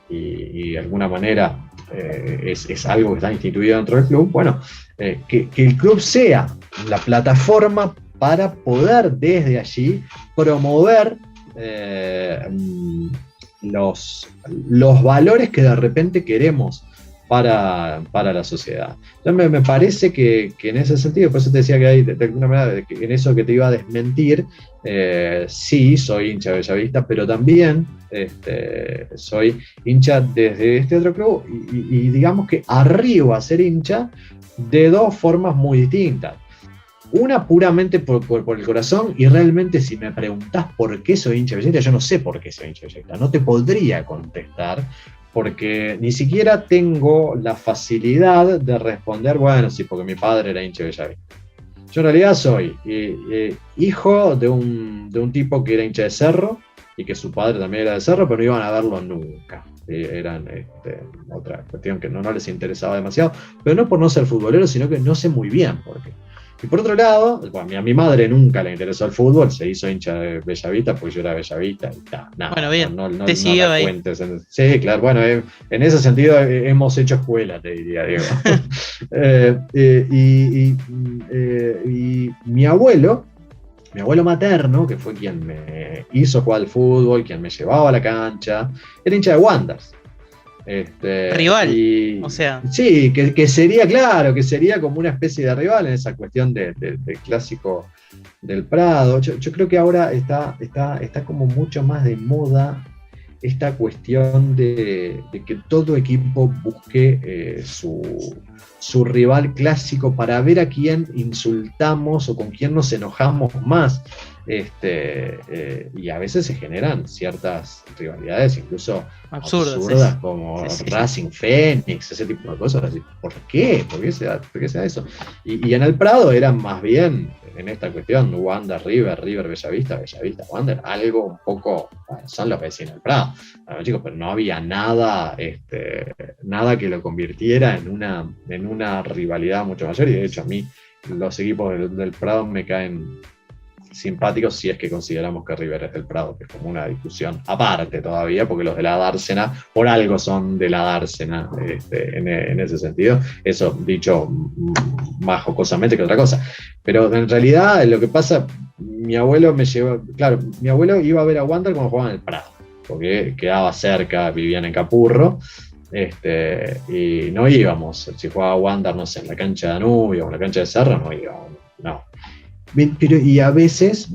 Speaker 3: y de alguna manera es algo que está instituido dentro del club, bueno, que el club sea la plataforma para poder desde allí promover los valores que de repente queremos para la sociedad. Entonces me parece que en ese sentido, por eso te decía que hay de alguna manera, que en eso que te iba a desmentir, sí, soy hincha de Bellavista, pero también soy hincha desde este otro club y digamos que arribo a ser hincha de dos formas muy distintas. Una puramente por el corazón, y realmente si me preguntás por qué soy hincha de Bellavista, yo no sé por qué soy hincha de Bellavista, no te podría contestar, porque ni siquiera tengo la facilidad de responder, bueno, sí, porque mi padre era hincha de Bellavista. Yo en realidad soy hijo de un tipo que era hincha de Cerro, y que su padre también era de Cerro, pero no iban a verlo nunca. Eran otra cuestión que no les interesaba demasiado, pero no por no ser futbolero, sino que no sé muy bien por qué. Y por otro lado, bueno, a mi madre nunca le interesó el fútbol, se hizo hincha de Bellavista porque yo era Bellavista y nada.
Speaker 1: Bueno, bien, te siguió ahí.
Speaker 3: Sí, claro, bueno, en ese sentido hemos hecho escuela, te diría, Diego. Y mi abuelo materno, que fue quien me hizo jugar al fútbol, quien me llevaba a la cancha, era hincha de Wanderers.
Speaker 1: Rival, o sea.
Speaker 3: Sí, que sería, claro, que sería como una especie de rival en esa cuestión del clásico del Prado. Yo creo que ahora está como mucho más de moda esta cuestión de que todo equipo busque su rival clásico para ver a quién insultamos o con quién nos enojamos más. Y a veces se generan ciertas rivalidades incluso absurdas, como sí. Racing Fénix, ese tipo de cosas. Así, ¿por qué? ¿Por qué se da eso? Y en el Prado eran más bien, en esta cuestión, Wander, River, Bellavista, Wander, algo un poco, bueno, son los vecinos del Prado, bueno, chicos, pero no había nada que lo convirtiera en una rivalidad mucho mayor, y de hecho a mí los equipos del Prado me caen simpáticos si es que consideramos que River es del Prado, que es como una discusión aparte todavía, porque los de la Dársena por algo son de la Dársena, en ese sentido, eso dicho más jocosamente que otra cosa, pero en realidad lo que pasa, mi abuelo iba a ver a Wander cuando jugaban en el Prado, porque quedaba cerca, vivían en Capurro, y no íbamos, si jugaba Wander, no sé, en la cancha de Danubio o en la cancha de Cerro, no íbamos, no. Pero, y a veces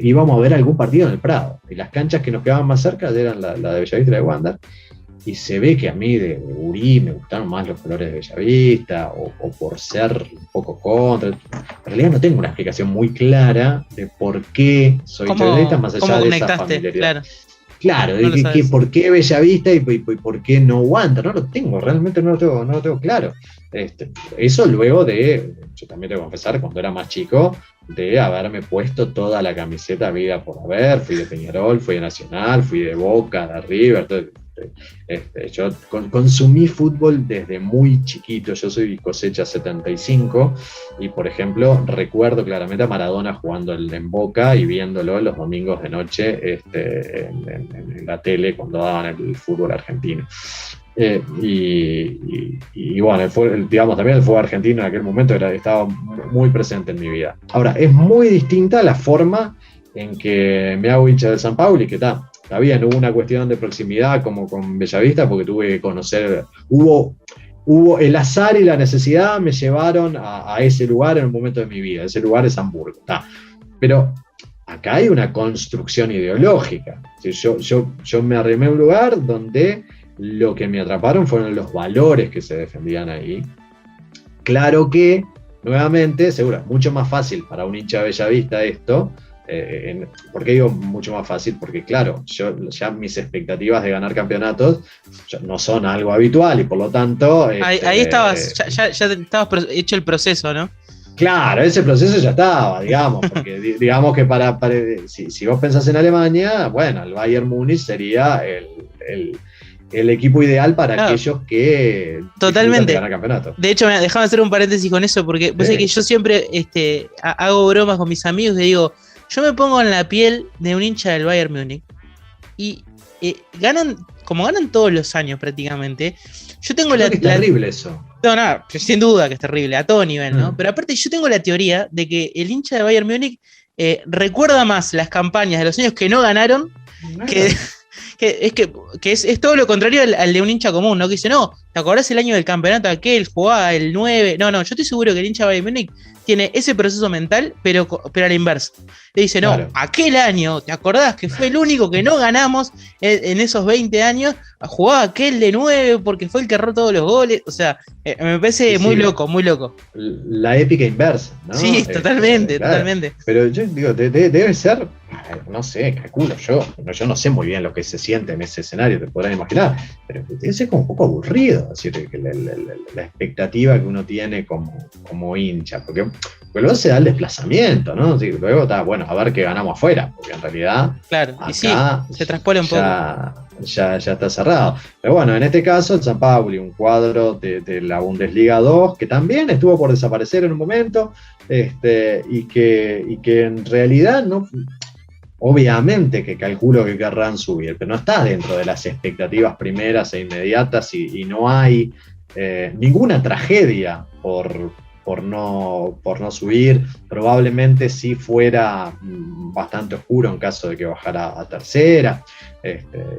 Speaker 3: íbamos a ver algún partido en el Prado, y las canchas que nos quedaban más cerca eran la de Bellavista y la de Wander, y se ve que a mí de Urí me gustaron más los colores de Bellavista, o por ser un poco contra. En realidad no tengo una explicación muy clara de por qué soy Bellavista, más allá de esa familiaridad. Claro, no de por qué Bellavista y por qué no Wander, no lo tengo, realmente no lo tengo claro. Eso luego yo también tengo que confesar, cuando era más chico, de haberme puesto toda la camiseta vida por haber, fui de Peñarol, fui de Nacional, fui de Boca, de River, Yo consumí fútbol desde muy chiquito. Yo soy cosecha 75 y, por ejemplo, recuerdo claramente a Maradona jugando en Boca y viéndolo los domingos de noche en la tele cuando daban el fútbol argentino. Y bueno, digamos, también el fútbol argentino en aquel momento estaba muy presente en mi vida. Ahora, es muy distinta la forma en que me hago hincha del San Pauli, que está bien, hubo una cuestión de proximidad como con Bellavista, porque tuve que conocer, hubo el azar y la necesidad me llevaron a ese lugar en un momento de mi vida. Ese lugar es Hamburgo, está. Pero acá hay una construcción ideológica. Yo me arrimé a un lugar donde lo que me atraparon fueron los valores que se defendían ahí. Claro que, nuevamente, seguro, es mucho más fácil para un hincha de Bellavista esto. ¿Por qué digo mucho más fácil? Porque, claro, ya mis expectativas de ganar campeonatos no son algo habitual y por lo tanto.
Speaker 1: Ahí estabas, ya estabas hecho el proceso, ¿no?
Speaker 3: Claro, ese proceso ya estaba, digamos, porque digamos que si vos pensás en Alemania, bueno, el Bayern Múnich sería el equipo ideal para aquellos que
Speaker 1: totalmente
Speaker 3: ganar campeonato.
Speaker 1: De hecho, déjame hacer un paréntesis con eso, porque vos sabés que yo siempre hago bromas con mis amigos y digo, yo me pongo en la piel de un hincha del Bayern Múnich y ganan todos los años prácticamente. Yo tengo
Speaker 3: es terrible eso.
Speaker 1: No, sin duda que es terrible, a todo nivel, ¿no? Pero aparte yo tengo la teoría de que el hincha de Bayern Múnich recuerda más las campañas de los años que no ganaron que es todo lo contrario al de un hincha común, ¿no? Que dice, no, ¿te acordás el año del campeonato aquel? Jugaba el 9. No, yo estoy seguro que el hincha de Bayern Múnich tiene ese proceso mental, pero a la inversa. Le dice, no, claro, aquel año, ¿te acordás que fue el único que no ganamos en esos 20 años? Jugaba aquel de 9 porque fue el que erró todos los goles. O sea, me parece muy loco, muy loco.
Speaker 3: La épica inversa, ¿no?
Speaker 1: Sí, totalmente, claro, totalmente.
Speaker 3: Pero yo digo, debe ser, no sé, calculo yo no sé muy bien lo que se siente en ese escenario, te podrás imaginar, pero debe ser como un poco aburrido, es decir, que la expectativa que uno tiene como hincha, porque luego se da el desplazamiento, ¿no? Así, luego está, bueno, a ver qué ganamos afuera, porque en realidad
Speaker 1: claro, y sí, se traspola un poco.
Speaker 3: Ya está cerrado. Pero bueno, en este caso el San Pauli, un cuadro de la Bundesliga 2, que también estuvo por desaparecer en un momento, y que en realidad no, obviamente que calculo que querrán subir, pero no está dentro de las expectativas primeras e inmediatas y no hay ninguna tragedia por no subir. Probablemente sí fuera bastante oscuro en caso de que bajara a tercera,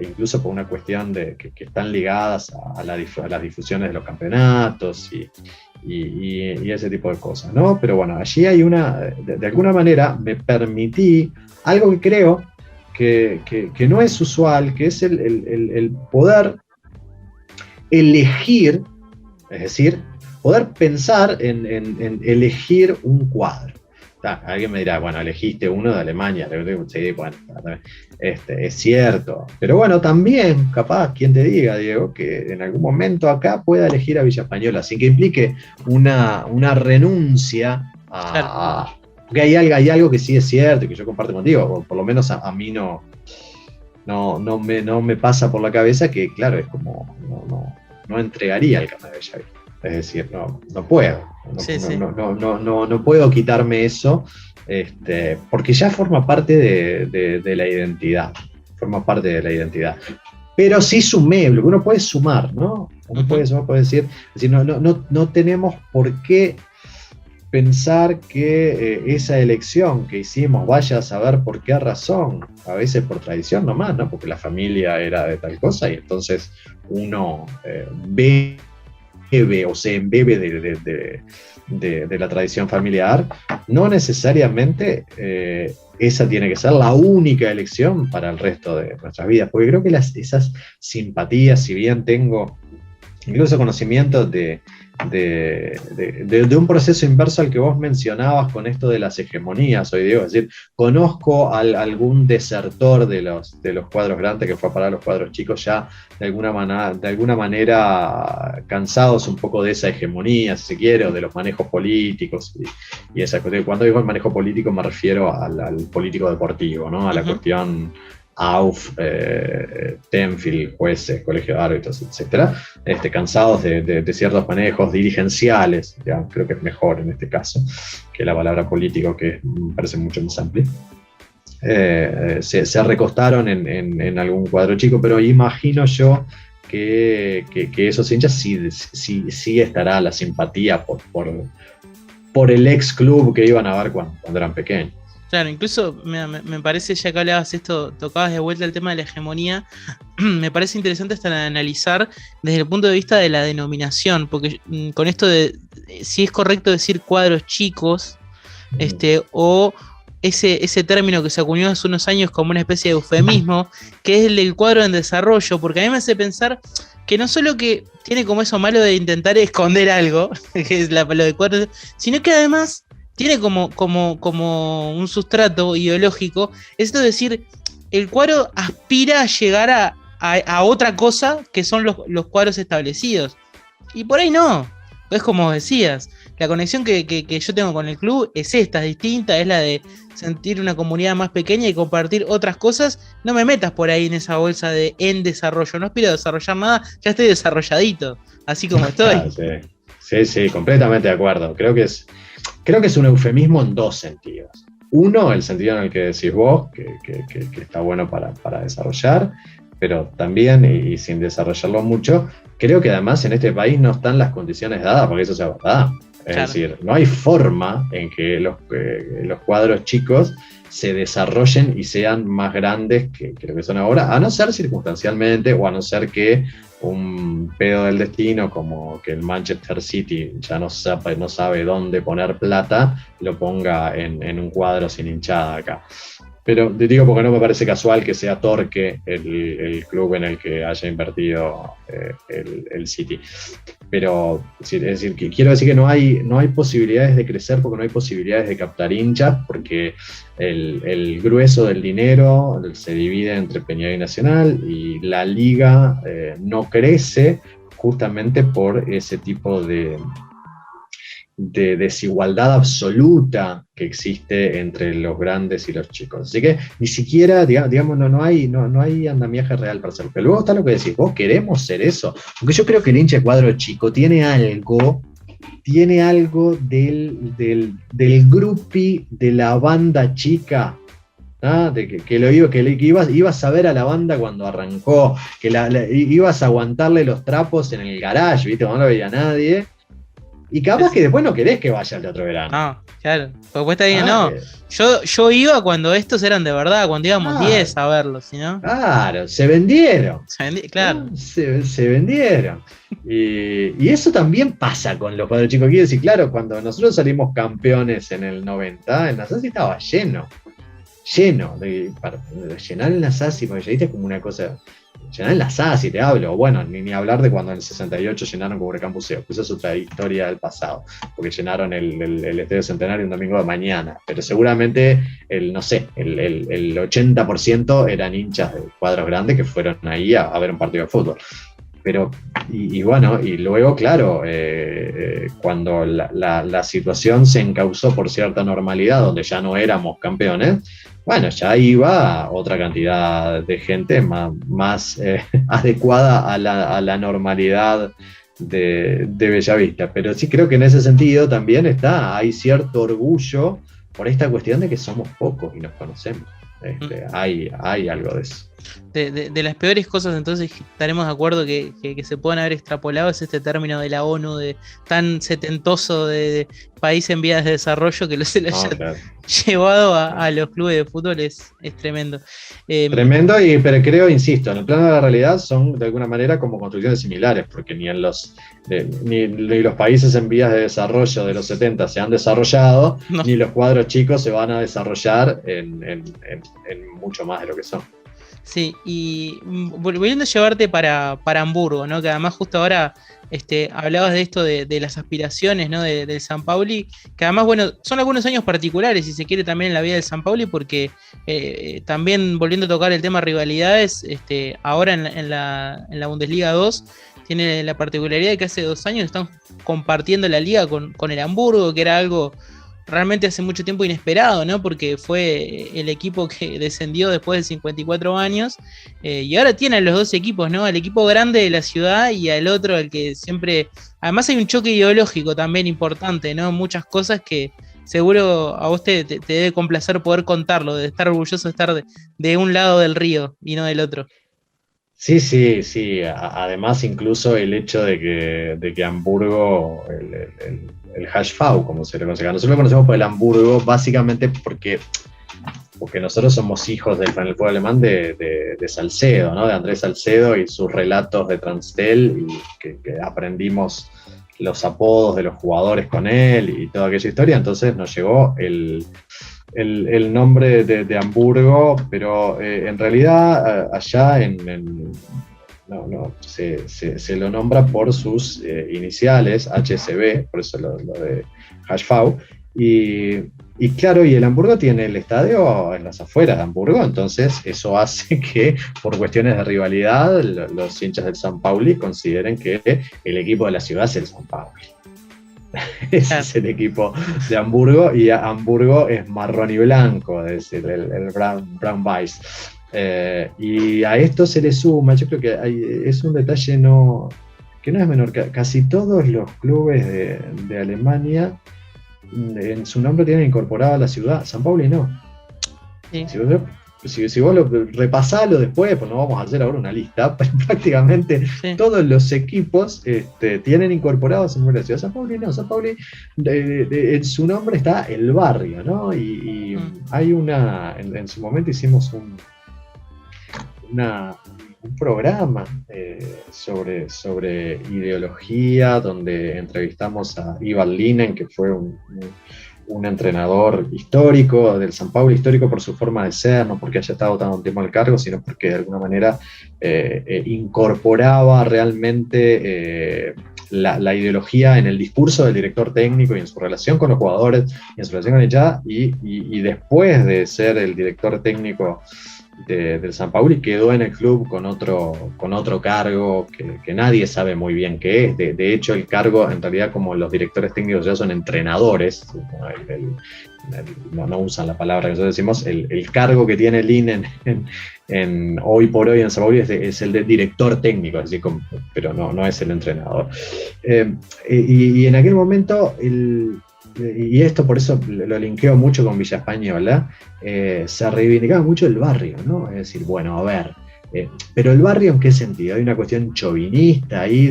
Speaker 3: incluso por una cuestión de que están ligadas a las difusiones de los campeonatos y ese tipo de cosas, ¿no? Pero bueno, allí hay de alguna manera me permití algo que creo que no es usual, que es el poder elegir, es decir, poder pensar en elegir un cuadro. Alguien me dirá, bueno, elegiste uno de Alemania. Sí, bueno, es cierto. Pero bueno, también, capaz, quien te diga, Diego, que en algún momento acá pueda elegir a Villa Española, sin que implique una renuncia a porque hay algo que sí es cierto y que yo comparto contigo, por lo menos a mí no me pasa por la cabeza que, claro, es como no entregaría el carnet de Bellavista. Es decir, no puedo. No puedo quitarme eso, porque ya forma parte de la identidad. Forma parte de la identidad. Pero sí sumé, lo que uno puede sumar, ¿no? Uno puede decir, no tenemos por qué pensar que esa elección que hicimos, vaya a saber por qué razón, a veces por tradición nomás, ¿no? Porque la familia era de tal cosa y entonces uno bebe o se embebe de la tradición familiar, no necesariamente esa tiene que ser la única elección para el resto de nuestras vidas, porque creo que esas simpatías, si bien tengo incluso conocimiento de un proceso inverso al que vos mencionabas con esto de las hegemonías hoy, Diego, es decir, conozco algún desertor de los cuadros grandes que fue a parar a los cuadros chicos ya de alguna manera cansados un poco de esa hegemonía, si se quiere, o de los manejos políticos y esa cuestión. Cuando digo el manejo político me refiero al político deportivo, ¿no? A la cuestión AUF, Tenfield, jueces, colegio de árbitros, etcétera, cansados de ciertos manejos dirigenciales, ya, creo que es mejor en este caso que la palabra político, que me parece mucho más amplia. Se recostaron en algún cuadro chico, pero imagino yo que esos hinchas sí estará la simpatía por el ex club que iban a ver cuando eran pequeños.
Speaker 1: Claro, incluso me parece, ya que hablabas esto, tocabas de vuelta el tema de la hegemonía, me parece interesante hasta analizar desde el punto de vista de la denominación, porque con esto de si es correcto decir cuadros chicos, o ese término que se acuñó hace unos años como una especie de eufemismo, que es el del cuadro en desarrollo, porque a mí me hace pensar que no solo que tiene como eso malo de intentar esconder algo, que es lo de cuadro, sino que además tiene como un sustrato ideológico, es esto de decir, el cuadro aspira a llegar a otra cosa que son los cuadros establecidos. Y por ahí no, es como decías, la conexión que yo tengo con el club es esta, es distinta, es la de sentir una comunidad más pequeña y compartir otras cosas. No me metas por ahí en esa bolsa de en desarrollo, no aspiro a desarrollar nada, ya estoy desarrolladito, así como estoy.
Speaker 3: Sí, completamente de acuerdo. Creo que es un eufemismo en dos sentidos. Uno, el sentido en el que decís vos, que está bueno para desarrollar, pero también, y sin desarrollarlo mucho, creo que además en este país no están las condiciones dadas para que eso sea verdad. Es decir, no hay forma en que los cuadros chicos se desarrollen y sean más grandes que lo que son ahora, a no ser circunstancialmente, o a no ser que un pedo del destino, como que el Manchester City ya no sabe dónde poner plata, lo ponga en un cuadro sin hinchada acá. Pero te digo porque no me parece casual que sea Torque el club en el que haya invertido el City. Pero es decir, que quiero decir que no hay posibilidades de crecer porque no hay posibilidades de captar hinchas, porque el grueso del dinero se divide entre Peñarol y Nacional, y la liga no crece justamente por ese tipo de desigualdad absoluta que existe entre los grandes y los chicos. Así que ni siquiera, digamos, no hay andamiaje real para hacerlo. Pero luego está lo que decís, vos queremos ser eso. Porque yo creo que el hincha de cuadro chico tiene algo del groupie de la banda chica, ¿ah? Que ibas a ver a la banda cuando arrancó, que ibas a aguantarle los trapos en el garage, ¿viste? Cuando no lo veía nadie. Y capaz que después no querés que vaya el otro verano.
Speaker 1: No, claro. Porque después te digan, no. Yo iba cuando estos eran de verdad, cuando íbamos 10 a verlos, ¿sí, no?
Speaker 3: Claro, se vendieron.
Speaker 1: Claro.
Speaker 3: Se vendieron. Y eso también pasa con los cuadros chicos. Quiero decir, claro, cuando nosotros salimos campeones en el 90, el Nasasi estaba lleno. Para llenar el Nasasi, porque ya viste, es como una cosa. Llenar el Nasasi, te hablo. Bueno, ni hablar de cuando en el 68 llenaron como Huracán Buceo. Pues eso es otra historia del pasado. Porque llenaron el Estadio Centenario un domingo de mañana. Pero seguramente el 80% eran hinchas de cuadros grandes que fueron ahí a ver un partido de fútbol. Pero, y bueno, y luego, claro, cuando la situación se encauzó por cierta normalidad, donde ya no éramos campeones, bueno, ya iba otra cantidad de gente más adecuada a la normalidad de Bellavista. Pero sí creo que en ese sentido también hay cierto orgullo por esta cuestión de que somos pocos y nos conocemos. Hay algo de eso.
Speaker 1: De las peores cosas, entonces, estaremos de acuerdo que se puedan haber extrapolado es este término de la ONU, de tan setentoso de país en vías de desarrollo, que se lo haya llevado a los clubes de fútbol es tremendo.
Speaker 3: Tremendo, pero creo, insisto, en el plano de la realidad son de alguna manera como construcciones similares, porque ni los países en vías de desarrollo de los 70 se han desarrollado, ni los cuadros chicos se van a desarrollar en mucho más de lo que son.
Speaker 1: Sí, y volviendo a llevarte para Hamburgo, ¿no? Que además justo ahora hablabas de esto de las aspiraciones, ¿no? del San Pauli, que además, bueno, son algunos años particulares, si se quiere, también en la vida del San Pauli, porque también volviendo a tocar el tema rivalidades, ahora en la Bundesliga 2 tiene la particularidad de que hace 2 años están compartiendo la liga con el Hamburgo, que era algo realmente hace mucho tiempo inesperado, ¿no? Porque fue el equipo que descendió después de 54 años, y ahora tiene a los dos equipos, ¿no? El equipo grande de la ciudad y al otro, el que siempre... Además hay un choque ideológico también importante, ¿no? Muchas cosas que seguro a vos te debe complacer poder contarlo, de estar orgulloso de estar de un lado del río y no del otro.
Speaker 3: Sí, sí, sí. Además, incluso el hecho de que Hamburgo, el Hashfau, como se le conoce acá, nosotros lo conocemos por el Hamburgo, básicamente porque nosotros somos hijos del fútbol alemán de Salcedo, ¿no? De Andrés Salcedo y sus relatos de Transtel, y que aprendimos los apodos de los jugadores con él y toda aquella historia. Entonces nos llegó el nombre de Hamburgo, pero en realidad allá se lo nombra por sus iniciales, HSB, por eso lo de Hashfau, y claro, y el Hamburgo tiene el estadio en las afueras de Hamburgo, entonces eso hace que por cuestiones de rivalidad los hinchas del San Pauli consideren que el equipo de la ciudad es el San Pauli. Ese es el equipo de Hamburgo, y Hamburgo es marrón y blanco, es decir, el brown Weiss. Y a esto se le suma, yo creo que es un detalle que no es menor, casi todos los clubes de Alemania en su nombre tienen incorporada la ciudad. San Pauli no. Sí. Si vos repasalo después, pues no vamos a hacer ahora una lista, pero prácticamente todos los equipos tienen incorporados en la ciudad. San Pauli no, San Pauli en su nombre está el barrio, ¿no? Y hay en su momento hicimos un programa sobre ideología, donde entrevistamos a Ivan Linen, que fue un entrenador histórico del San Pauli, histórico por su forma de ser, no porque haya estado tanto tiempo en el cargo, sino porque de alguna manera incorporaba realmente la ideología en el discurso del director técnico y en su relación con los jugadores y en su relación con ella, y después de ser el director técnico del San Pauli quedó en el club con otro cargo que nadie sabe muy bien qué es. De hecho, el cargo, en realidad, como los directores técnicos ya son entrenadores, no usan la palabra que nosotros decimos, el cargo que tiene Lin hoy por hoy en San Pauli es el de director técnico, así pero no es el entrenador. Y en aquel momento y esto por eso lo linkeo mucho con Villa Española, se reivindicaba mucho el barrio, ¿no? Es decir, bueno, a ver, pero el barrio ¿en qué sentido? ¿Hay una cuestión chauvinista ahí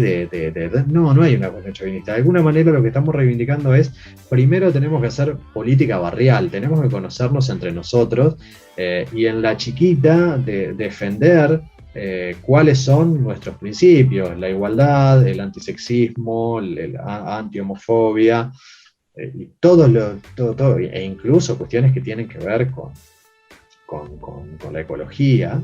Speaker 3: no hay una cuestión chauvinista. De alguna manera lo que estamos reivindicando es, primero tenemos que hacer política barrial, tenemos que conocernos entre nosotros, y en la chiquita defender cuáles son nuestros principios, la igualdad, el antisexismo, la antihomofobia, y todo, e incluso cuestiones que tienen que ver con la ecología,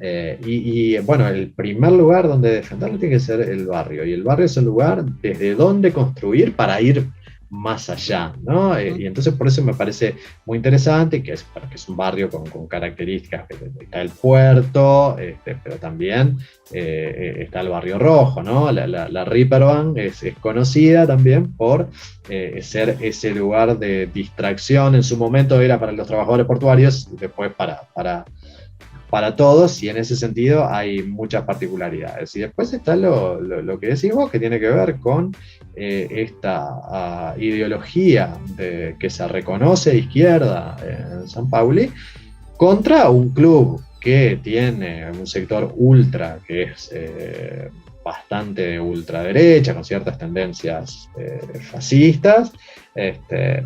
Speaker 3: ¿eh? Y bueno, el primer lugar donde defenderlo tiene que ser el barrio, y el barrio es el lugar desde donde construir para ir más allá, ¿no? Y entonces por eso me parece muy interesante que es un barrio con características. Está el puerto, pero también está el barrio rojo, ¿no? La Reeperbahn es conocida también por ser ese lugar de distracción. En su momento era para los trabajadores portuarios, después para todos, y en ese sentido hay muchas particularidades. Y después está lo que decís vos, que tiene que ver con esta ideología que se reconoce de izquierda en San Pauli, contra un club que tiene un sector ultra, que es bastante de ultraderecha, con ciertas tendencias fascistas,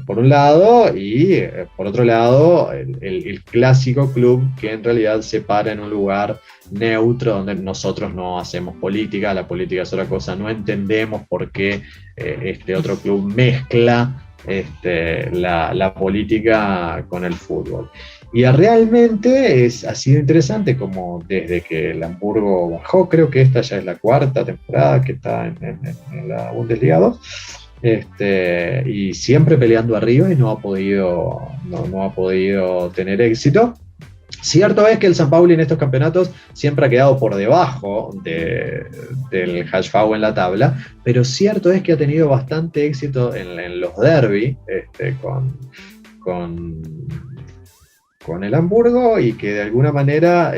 Speaker 3: por un lado, y por otro lado el clásico club que en realidad se para en un lugar neutro donde nosotros no hacemos política, la política es otra cosa, no entendemos por qué este otro club mezcla la política con el fútbol. Y realmente ha sido interesante como desde que el Hamburgo bajó, creo que esta ya es la cuarta temporada que está en la Bundesliga 2, y siempre peleando arriba, y no ha podido tener éxito. Cierto es que el San Pauli en estos campeonatos siempre ha quedado por debajo del HV en la tabla, pero cierto es que ha tenido bastante éxito en los derby con, con el Hamburgo, y que de alguna manera,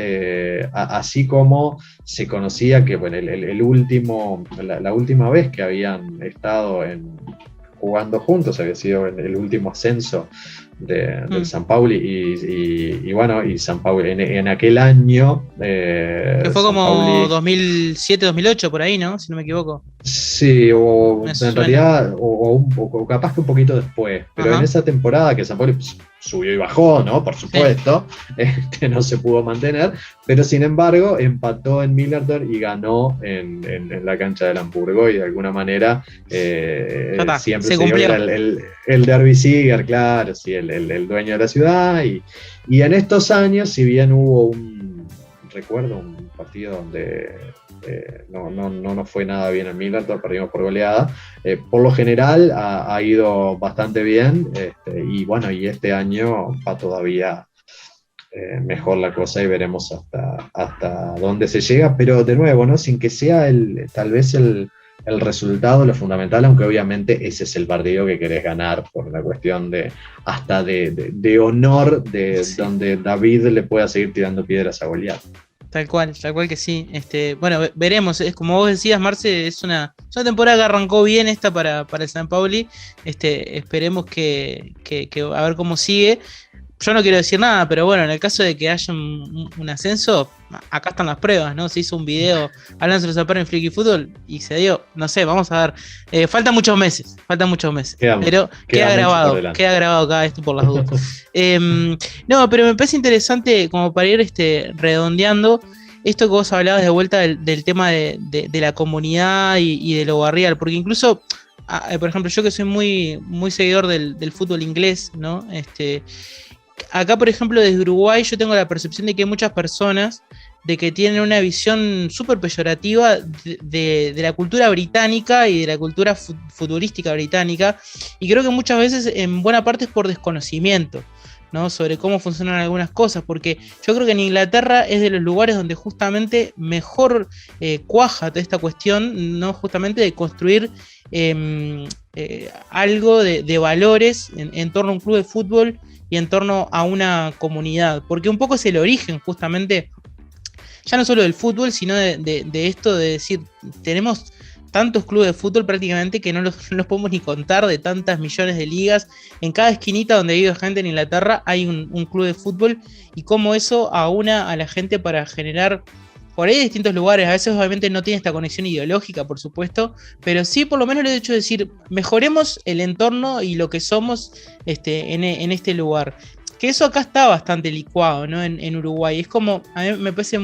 Speaker 3: así como se conocía que bueno, la última vez que habían estado jugando juntos había sido en el último ascenso del San Pauli, y San Pauli en aquel año
Speaker 1: que fue como 2007-2008 por ahí, ¿no? Si no me equivoco.
Speaker 3: Sí, o en realidad, o capaz que un poquito después, pero en esa temporada que San Pauli subió y bajó, ¿no? Por supuesto, no se pudo mantener, pero sin embargo empató en Millerton y ganó en la cancha del Hamburgo, y de alguna manera siempre se dio el derby Sieger, claro, sí, el dueño de la ciudad, y en estos años, si bien hubo recuerdo un partido donde no nos fue nada bien en Millerton, perdimos por goleada, por lo general ha ido bastante bien, y bueno, y este año va todavía mejor la cosa, y veremos hasta dónde se llega, pero de nuevo, ¿no? Sin que sea tal vez el resultado lo fundamental, aunque obviamente ese es el partido que querés ganar por una cuestión de honor, donde David le pueda seguir tirando piedras a Goliat.
Speaker 1: Tal cual que sí. Bueno, veremos. Es como vos decías, Marce, es una temporada que arrancó bien esta para el San Pauli. Esperemos que a ver cómo sigue. Yo no quiero decir nada, pero bueno, en el caso de que haya un ascenso, acá están las pruebas, ¿no? Se hizo un video hablando sobre San Pedro en Freaky Fútbol y se dio, no sé, vamos a ver. Faltan muchos meses. Pero queda grabado acá esto por las dudas. No, pero me parece interesante como para ir redondeando esto que vos hablabas de vuelta del tema de la comunidad y de lo barrial, porque incluso, por ejemplo, yo que soy muy, muy seguidor del fútbol inglés, ¿no? Acá, por ejemplo, desde Uruguay yo tengo la percepción de que hay muchas personas de que tienen una visión súper peyorativa de la cultura británica y de la cultura futbolística británica, y creo que muchas veces en buena parte es por desconocimiento, ¿no? Sobre cómo funcionan algunas cosas, porque yo creo que en Inglaterra es de los lugares donde justamente mejor cuaja toda esta cuestión, ¿no? Justamente de construir algo de valores en torno a un club de fútbol y en torno a una comunidad, porque un poco es el origen justamente, ya no solo del fútbol, sino de esto de decir, tenemos tantos clubes de fútbol prácticamente que no los podemos ni contar, de tantas millones de ligas, en cada esquinita donde ha ido gente en Inglaterra hay un club de fútbol, y cómo eso aúna a la gente para generar por ahí distintos lugares. A veces obviamente no tiene esta conexión ideológica, por supuesto, pero sí por lo menos el hecho de decir, mejoremos el entorno y lo que somos en este lugar. Que eso acá está bastante licuado, ¿no? En Uruguay. Es como, a mí me parece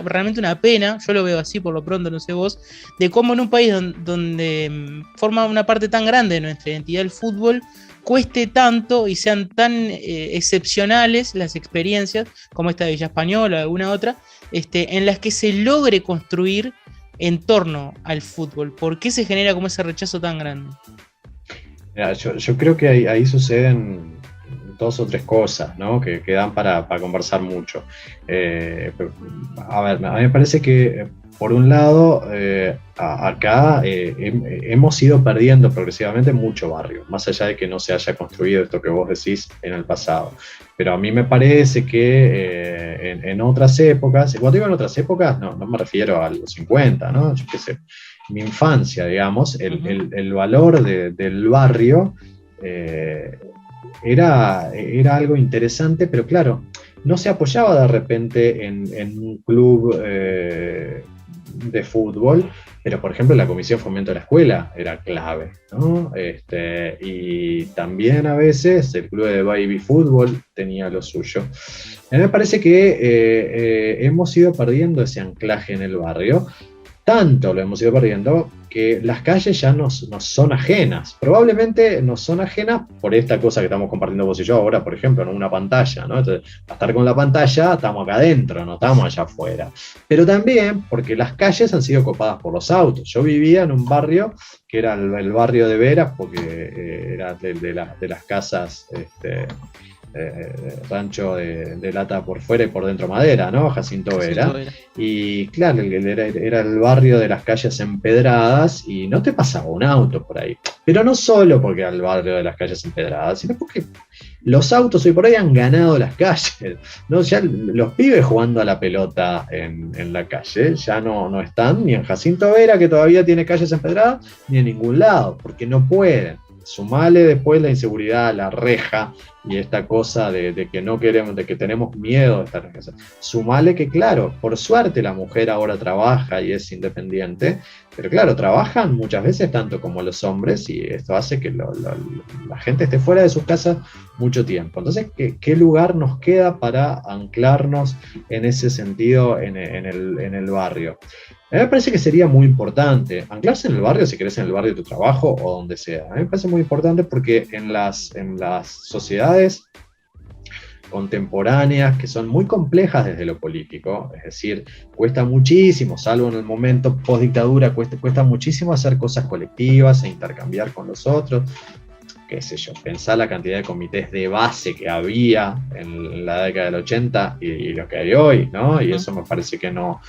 Speaker 1: realmente una pena, yo lo veo así por lo pronto, no sé vos, de cómo en un país donde forma una parte tan grande de nuestra identidad el fútbol, cueste tanto y sean tan excepcionales las experiencias, como esta de Villa Española o alguna otra, en las que se logre construir en torno al fútbol. ¿Por qué se genera como ese rechazo tan grande?
Speaker 3: Mira, yo creo que ahí suceden 2 o 3 cosas, ¿no? que dan para conversar mucho. A ver, a mí me parece que, por un lado, acá hemos ido perdiendo progresivamente mucho barrio, más allá de que no se haya construido esto que vos decís en el pasado. Pero a mí me parece que en otras épocas, cuando digo en otras épocas, no me refiero a los 50, ¿no? Yo qué sé, mi infancia, digamos, el valor del barrio era algo interesante, pero claro, no se apoyaba de repente en un club de fútbol, pero por ejemplo la Comisión Fomento de la Escuela era clave, ¿no? Y también a veces el club de baby fútbol tenía lo suyo. A mí me parece que hemos ido perdiendo ese anclaje en el barrio. Tanto lo hemos ido perdiendo que las calles ya nos son ajenas. Probablemente nos son ajenas por esta cosa que estamos compartiendo vos y yo ahora, por ejemplo, en una pantalla, ¿no? Entonces, a estar con la pantalla estamos acá adentro, no estamos allá afuera. Pero también porque las calles han sido copadas por los autos. Yo vivía en un barrio que era el barrio de Veras, porque era de las casas rancho de lata por fuera y por dentro madera, ¿no? Jacinto Vera. Y claro, era el barrio de las calles empedradas y no te pasaba un auto por ahí. Pero no solo porque era el barrio de las calles empedradas, sino porque los autos hoy por hoy han ganado las calles, ¿no? Ya los pibes jugando a la pelota en la calle ya no están ni en Jacinto Vera, que todavía tiene calles empedradas, ni en ningún lado, porque no pueden. Sumale después la inseguridad, la reja y esta cosa de que no queremos, de que tenemos miedo de estar en casa. Sumale que, claro, por suerte la mujer ahora trabaja y es independiente, pero claro, trabajan muchas veces tanto como los hombres y esto hace que la gente esté fuera de sus casas mucho tiempo. Entonces, ¿qué lugar nos queda para anclarnos en ese sentido en el barrio? A mí me parece que sería muy importante anclarse en el barrio, si querés en el barrio de tu trabajo o donde sea. A mí me parece muy importante porque en las sociedades contemporáneas, que son muy complejas desde lo político, es decir, cuesta muchísimo, salvo en el momento post-dictadura, cuesta muchísimo hacer cosas colectivas e intercambiar con los otros. Qué sé yo, pensar la cantidad de comités de base que había en la década del 80 y lo que hay hoy, ¿no? Y eso me parece que no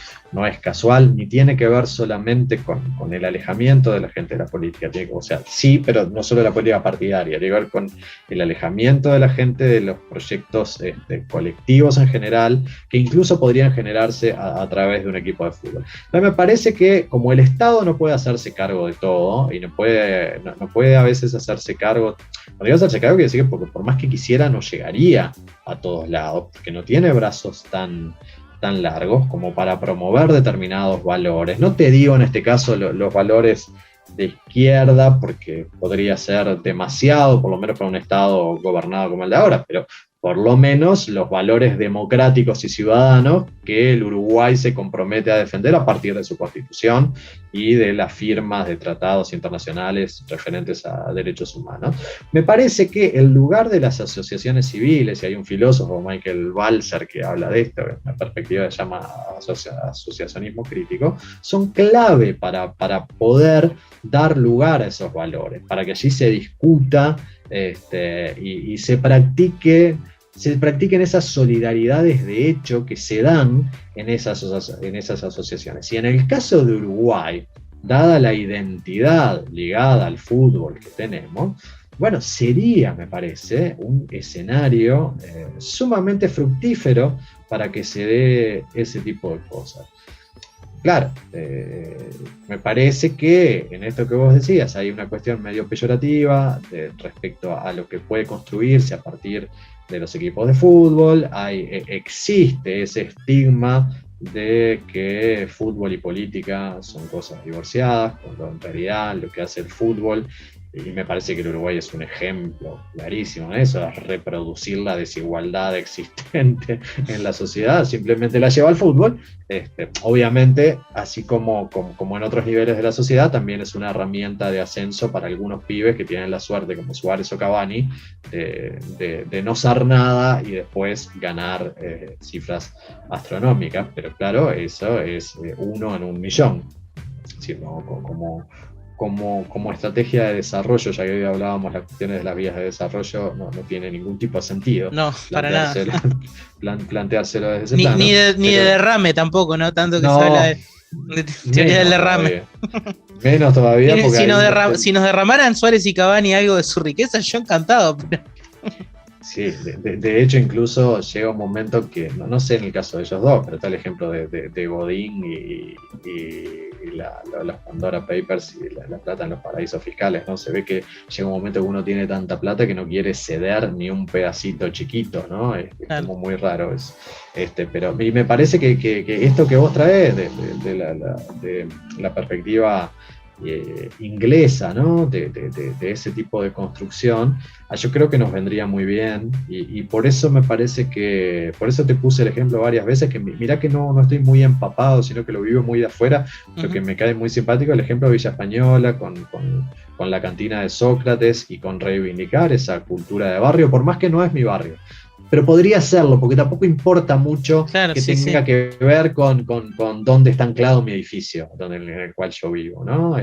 Speaker 3: es casual, ni tiene que ver solamente con el alejamiento de la gente de la política. O sea, sí, pero no solo de la política partidaria, tiene que ver con el alejamiento de la gente de los proyectos colectivos en general, que incluso podrían generarse a través de un equipo de fútbol. Entonces me parece que como el Estado no puede hacerse cargo de todo, y no puede a veces hacerse cargo, no digo hacerse cargo, quiere decir que porque por más que quisiera no llegaría a todos lados, porque no tiene brazos tan largos como para promover determinados valores. No te digo en este caso los valores de izquierda, porque podría ser demasiado, por lo menos para un Estado gobernado como el de ahora, pero por lo menos los valores democráticos y ciudadanos que el Uruguay se compromete a defender a partir de su Constitución y de las firmas de tratados internacionales referentes a derechos humanos. Me parece que el lugar de las asociaciones civiles, y hay un filósofo, Michael Balzer, que habla de esto, en una perspectiva que se llama asociacionismo crítico, son clave para poder dar lugar a esos valores, para que allí se discuta y se practiquen esas solidaridades de hecho que se dan en esas asociaciones. Y en el caso de Uruguay, dada la identidad ligada al fútbol que tenemos, bueno, sería, me parece, un escenario sumamente fructífero para que se dé ese tipo de cosas. Claro, me parece que en esto que vos decías hay una cuestión medio peyorativa respecto a lo que puede construirse a partir de los equipos de fútbol. Existe ese estigma de que fútbol y política son cosas divorciadas, cuando en realidad lo que hace el fútbol, y me parece que el Uruguay es un ejemplo clarísimo de eso, es reproducir la desigualdad existente en la sociedad, simplemente la lleva al fútbol. Obviamente, así como en otros niveles de la sociedad, también es una herramienta de ascenso para algunos pibes que tienen la suerte, como Suárez o Cavani, de no ser nada y después ganar cifras astronómicas, pero claro, eso es 1 en 1 millón. Es decir, ¿no? Como estrategia de desarrollo, ya que hoy hablábamos las cuestiones de las vías de desarrollo, no tiene ningún tipo de sentido.
Speaker 1: No, para nada.
Speaker 3: Planteárselo desde ese plano.
Speaker 1: Ni de derrame tampoco, ¿no? Tanto que se habla de teoría del derrame.
Speaker 3: Menos todavía.
Speaker 1: Si nos derramaran Suárez y Cavani algo de su riqueza, yo encantado.
Speaker 3: Sí, de hecho incluso llega un momento que, no sé en el caso de ellos dos, pero está el ejemplo de Godín y los Pandora Papers y la plata en los paraísos fiscales, ¿no? Se ve que llega un momento que uno tiene tanta plata que no quiere ceder ni un pedacito chiquito, ¿no? Es como muy raro eso. Pero y me parece que esto que vos traes de la perspectiva inglesa, ¿no? De ese tipo de construcción, yo creo que nos vendría muy bien y por eso me parece que, por eso te puse el ejemplo varias veces, que mirá que no estoy muy empapado, sino que lo vivo muy de afuera, pero que me cae muy simpático el ejemplo de Villa Española con la cantina de Sócrates y con reivindicar esa cultura de barrio, por más que no es mi barrio. Pero podría serlo, porque tampoco importa mucho que tenga que ver con dónde está anclado mi edificio, en el cual yo vivo, ¿no?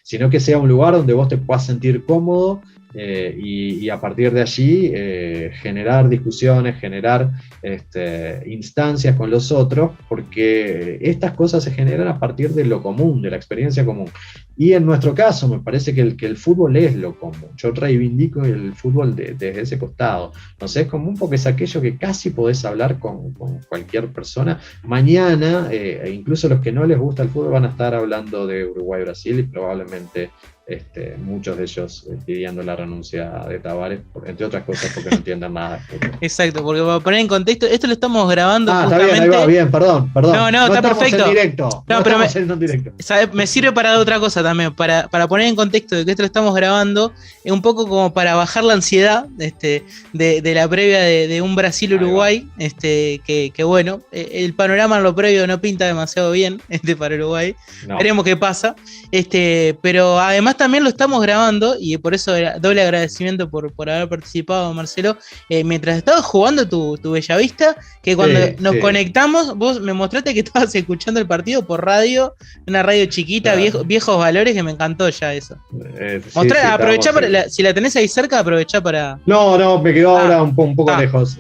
Speaker 3: Sino que sea un lugar donde vos te puedas sentir cómodo y a partir de allí generar discusiones, generar instancias con los otros, porque estas cosas se generan a partir de lo común, de la experiencia común. Y en nuestro caso, me parece que el fútbol es lo común. Yo reivindico el fútbol desde ese costado. No sé, es común porque es aquello que casi podés hablar con cualquier persona. Mañana, incluso los que no les gusta el fútbol van a estar hablando de Uruguay-Brasil y probablemente muchos de ellos pidiendo la renuncia de Tavares, entre otras cosas porque no entienden nada.
Speaker 1: Exacto, porque para poner en contexto, esto lo estamos grabando justamente...
Speaker 3: Está bien, ahí va, bien, perdón.
Speaker 1: No, está perfecto.
Speaker 3: En directo.
Speaker 1: No, pero me sirve para otra cosa también, para poner en contexto de que esto lo estamos grabando, un poco como para bajar la ansiedad de la previa de un Brasil-Uruguay, que bueno, el panorama en lo previo no pinta demasiado bien para Uruguay, no. Veremos qué pasa, pero además también lo estamos grabando, y por eso doble agradecimiento por haber participado, Marcelo, mientras estabas jugando tu Bellavista, que cuando nos conectamos, vos me mostraste que estabas escuchando el partido por radio, una radio chiquita, claro. Viejos valores, que me encantó ya eso. Aprovechá, si la tenés ahí cerca, aprovechá para...
Speaker 3: No, me quedó ahora un poco lejos,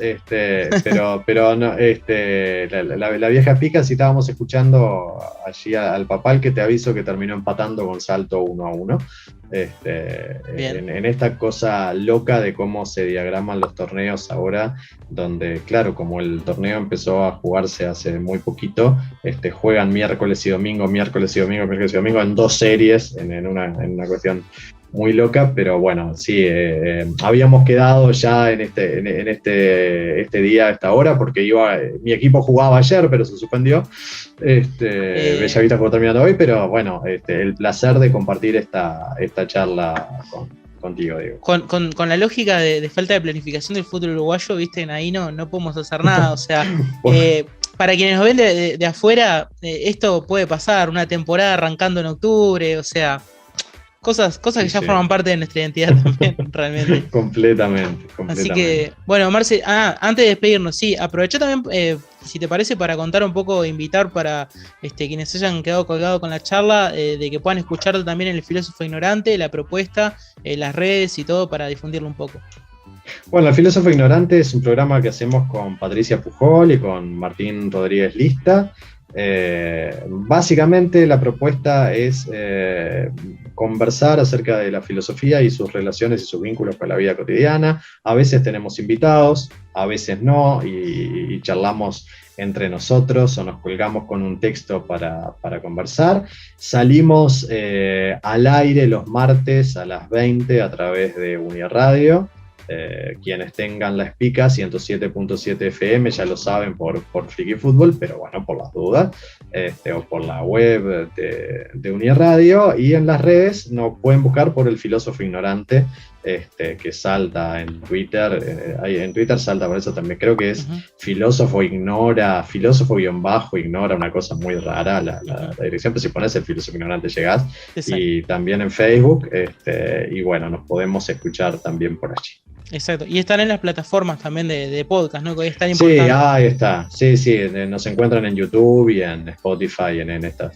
Speaker 3: pero no, la vieja pica, si estábamos escuchando allí al Papal, que te aviso que terminó empatando con Salto 1-1. En esta cosa loca de cómo se diagraman los torneos ahora, donde claro, como el torneo empezó a jugarse hace muy poquito, juegan miércoles y domingo en 2 series, en una cuestión muy loca, pero bueno, sí, habíamos quedado ya en este día, a esta hora, porque mi equipo jugaba ayer, pero se suspendió. Bellavista jugó terminando hoy, pero bueno, el placer de compartir esta charla contigo, Diego.
Speaker 1: Con la lógica de falta de planificación del fútbol uruguayo, viste, ahí no podemos hacer nada, o sea, para quienes nos ven de afuera, esto puede pasar, una temporada arrancando en octubre, o sea... Cosas que ya forman parte de nuestra identidad también, realmente.
Speaker 3: Completamente.
Speaker 1: Así que, bueno, Marce, antes de despedirnos, sí, aproveché también, si te parece, para contar un poco, invitar para quienes hayan quedado colgados con la charla, de que puedan escuchar también El Filósofo Ignorante, la propuesta, las redes y todo, para difundirlo un poco.
Speaker 3: Bueno, El Filósofo Ignorante es un programa que hacemos con Patricia Pujol y con Martín Rodríguez Lista. Básicamente la propuesta es conversar acerca de la filosofía y sus relaciones y sus vínculos con la vida cotidiana. A veces tenemos invitados, a veces no, y charlamos entre nosotros o nos colgamos con un texto para conversar. Salimos al aire los martes a las 20 a través de Uniradio. Quienes tengan la Espica 107.7 FM ya lo saben por Friki Fútbol, pero bueno, por las dudas, o por la web de Uniradio, y en las redes nos pueden buscar por El Filósofo Ignorante, que salta en Twitter, en Twitter salta por eso también, creo que es filósofo ignora, filósofo_ignora, una cosa muy rara la dirección, pero si pones El Filósofo Ignorante llegás. Exacto. Y también en Facebook, y bueno, nos podemos escuchar también por allí.
Speaker 1: Exacto, y están en las plataformas también de podcast, ¿no? Que es tan importante.
Speaker 3: Sí, ahí está, sí, nos encuentran en YouTube y en Spotify, en estos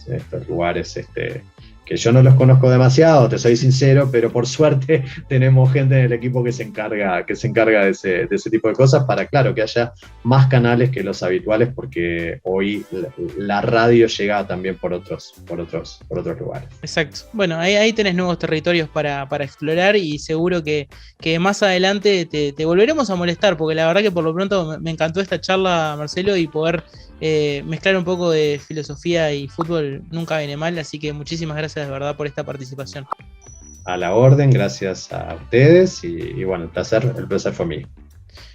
Speaker 3: lugares, que yo no los conozco demasiado, te soy sincero, pero por suerte tenemos gente en el equipo que se encarga de ese tipo de cosas, para, claro, que haya más canales que los habituales, porque hoy la radio llega también por otros lugares.
Speaker 1: Exacto. Bueno, ahí tenés nuevos territorios para explorar, y seguro que más adelante te volveremos a molestar, porque la verdad que por lo pronto me encantó esta charla, Marcelo, y poder mezclar un poco de filosofía y fútbol nunca viene mal, así que muchísimas gracias de verdad por esta participación.
Speaker 3: A la orden, gracias a ustedes, y bueno, el placer fue mío.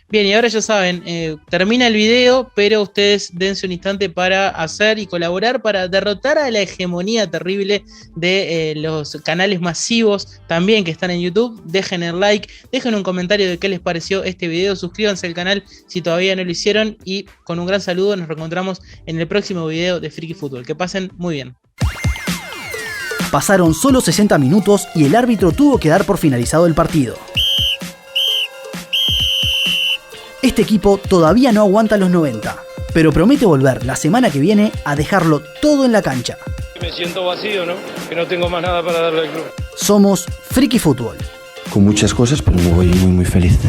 Speaker 1: Bien, y ahora ya saben, termina el video, pero ustedes dense un instante para hacer y colaborar para derrotar a la hegemonía terrible de los canales masivos también que están en YouTube. Dejen el like, dejen un comentario de qué les pareció este video, suscríbanse al canal si todavía no lo hicieron, y con un gran saludo nos reencontramos en el próximo video de Friki Fútbol. Que pasen muy bien.
Speaker 2: Pasaron solo 60 minutos y el árbitro tuvo que dar por finalizado el partido. Este equipo todavía no aguanta los 90, pero promete volver la semana que viene a dejarlo todo en la cancha.
Speaker 4: Me siento vacío, ¿no? Que no tengo más nada para darle al club.
Speaker 2: Somos Friki Fútbol.
Speaker 4: con muchas cosas, pero me voy muy, muy feliz.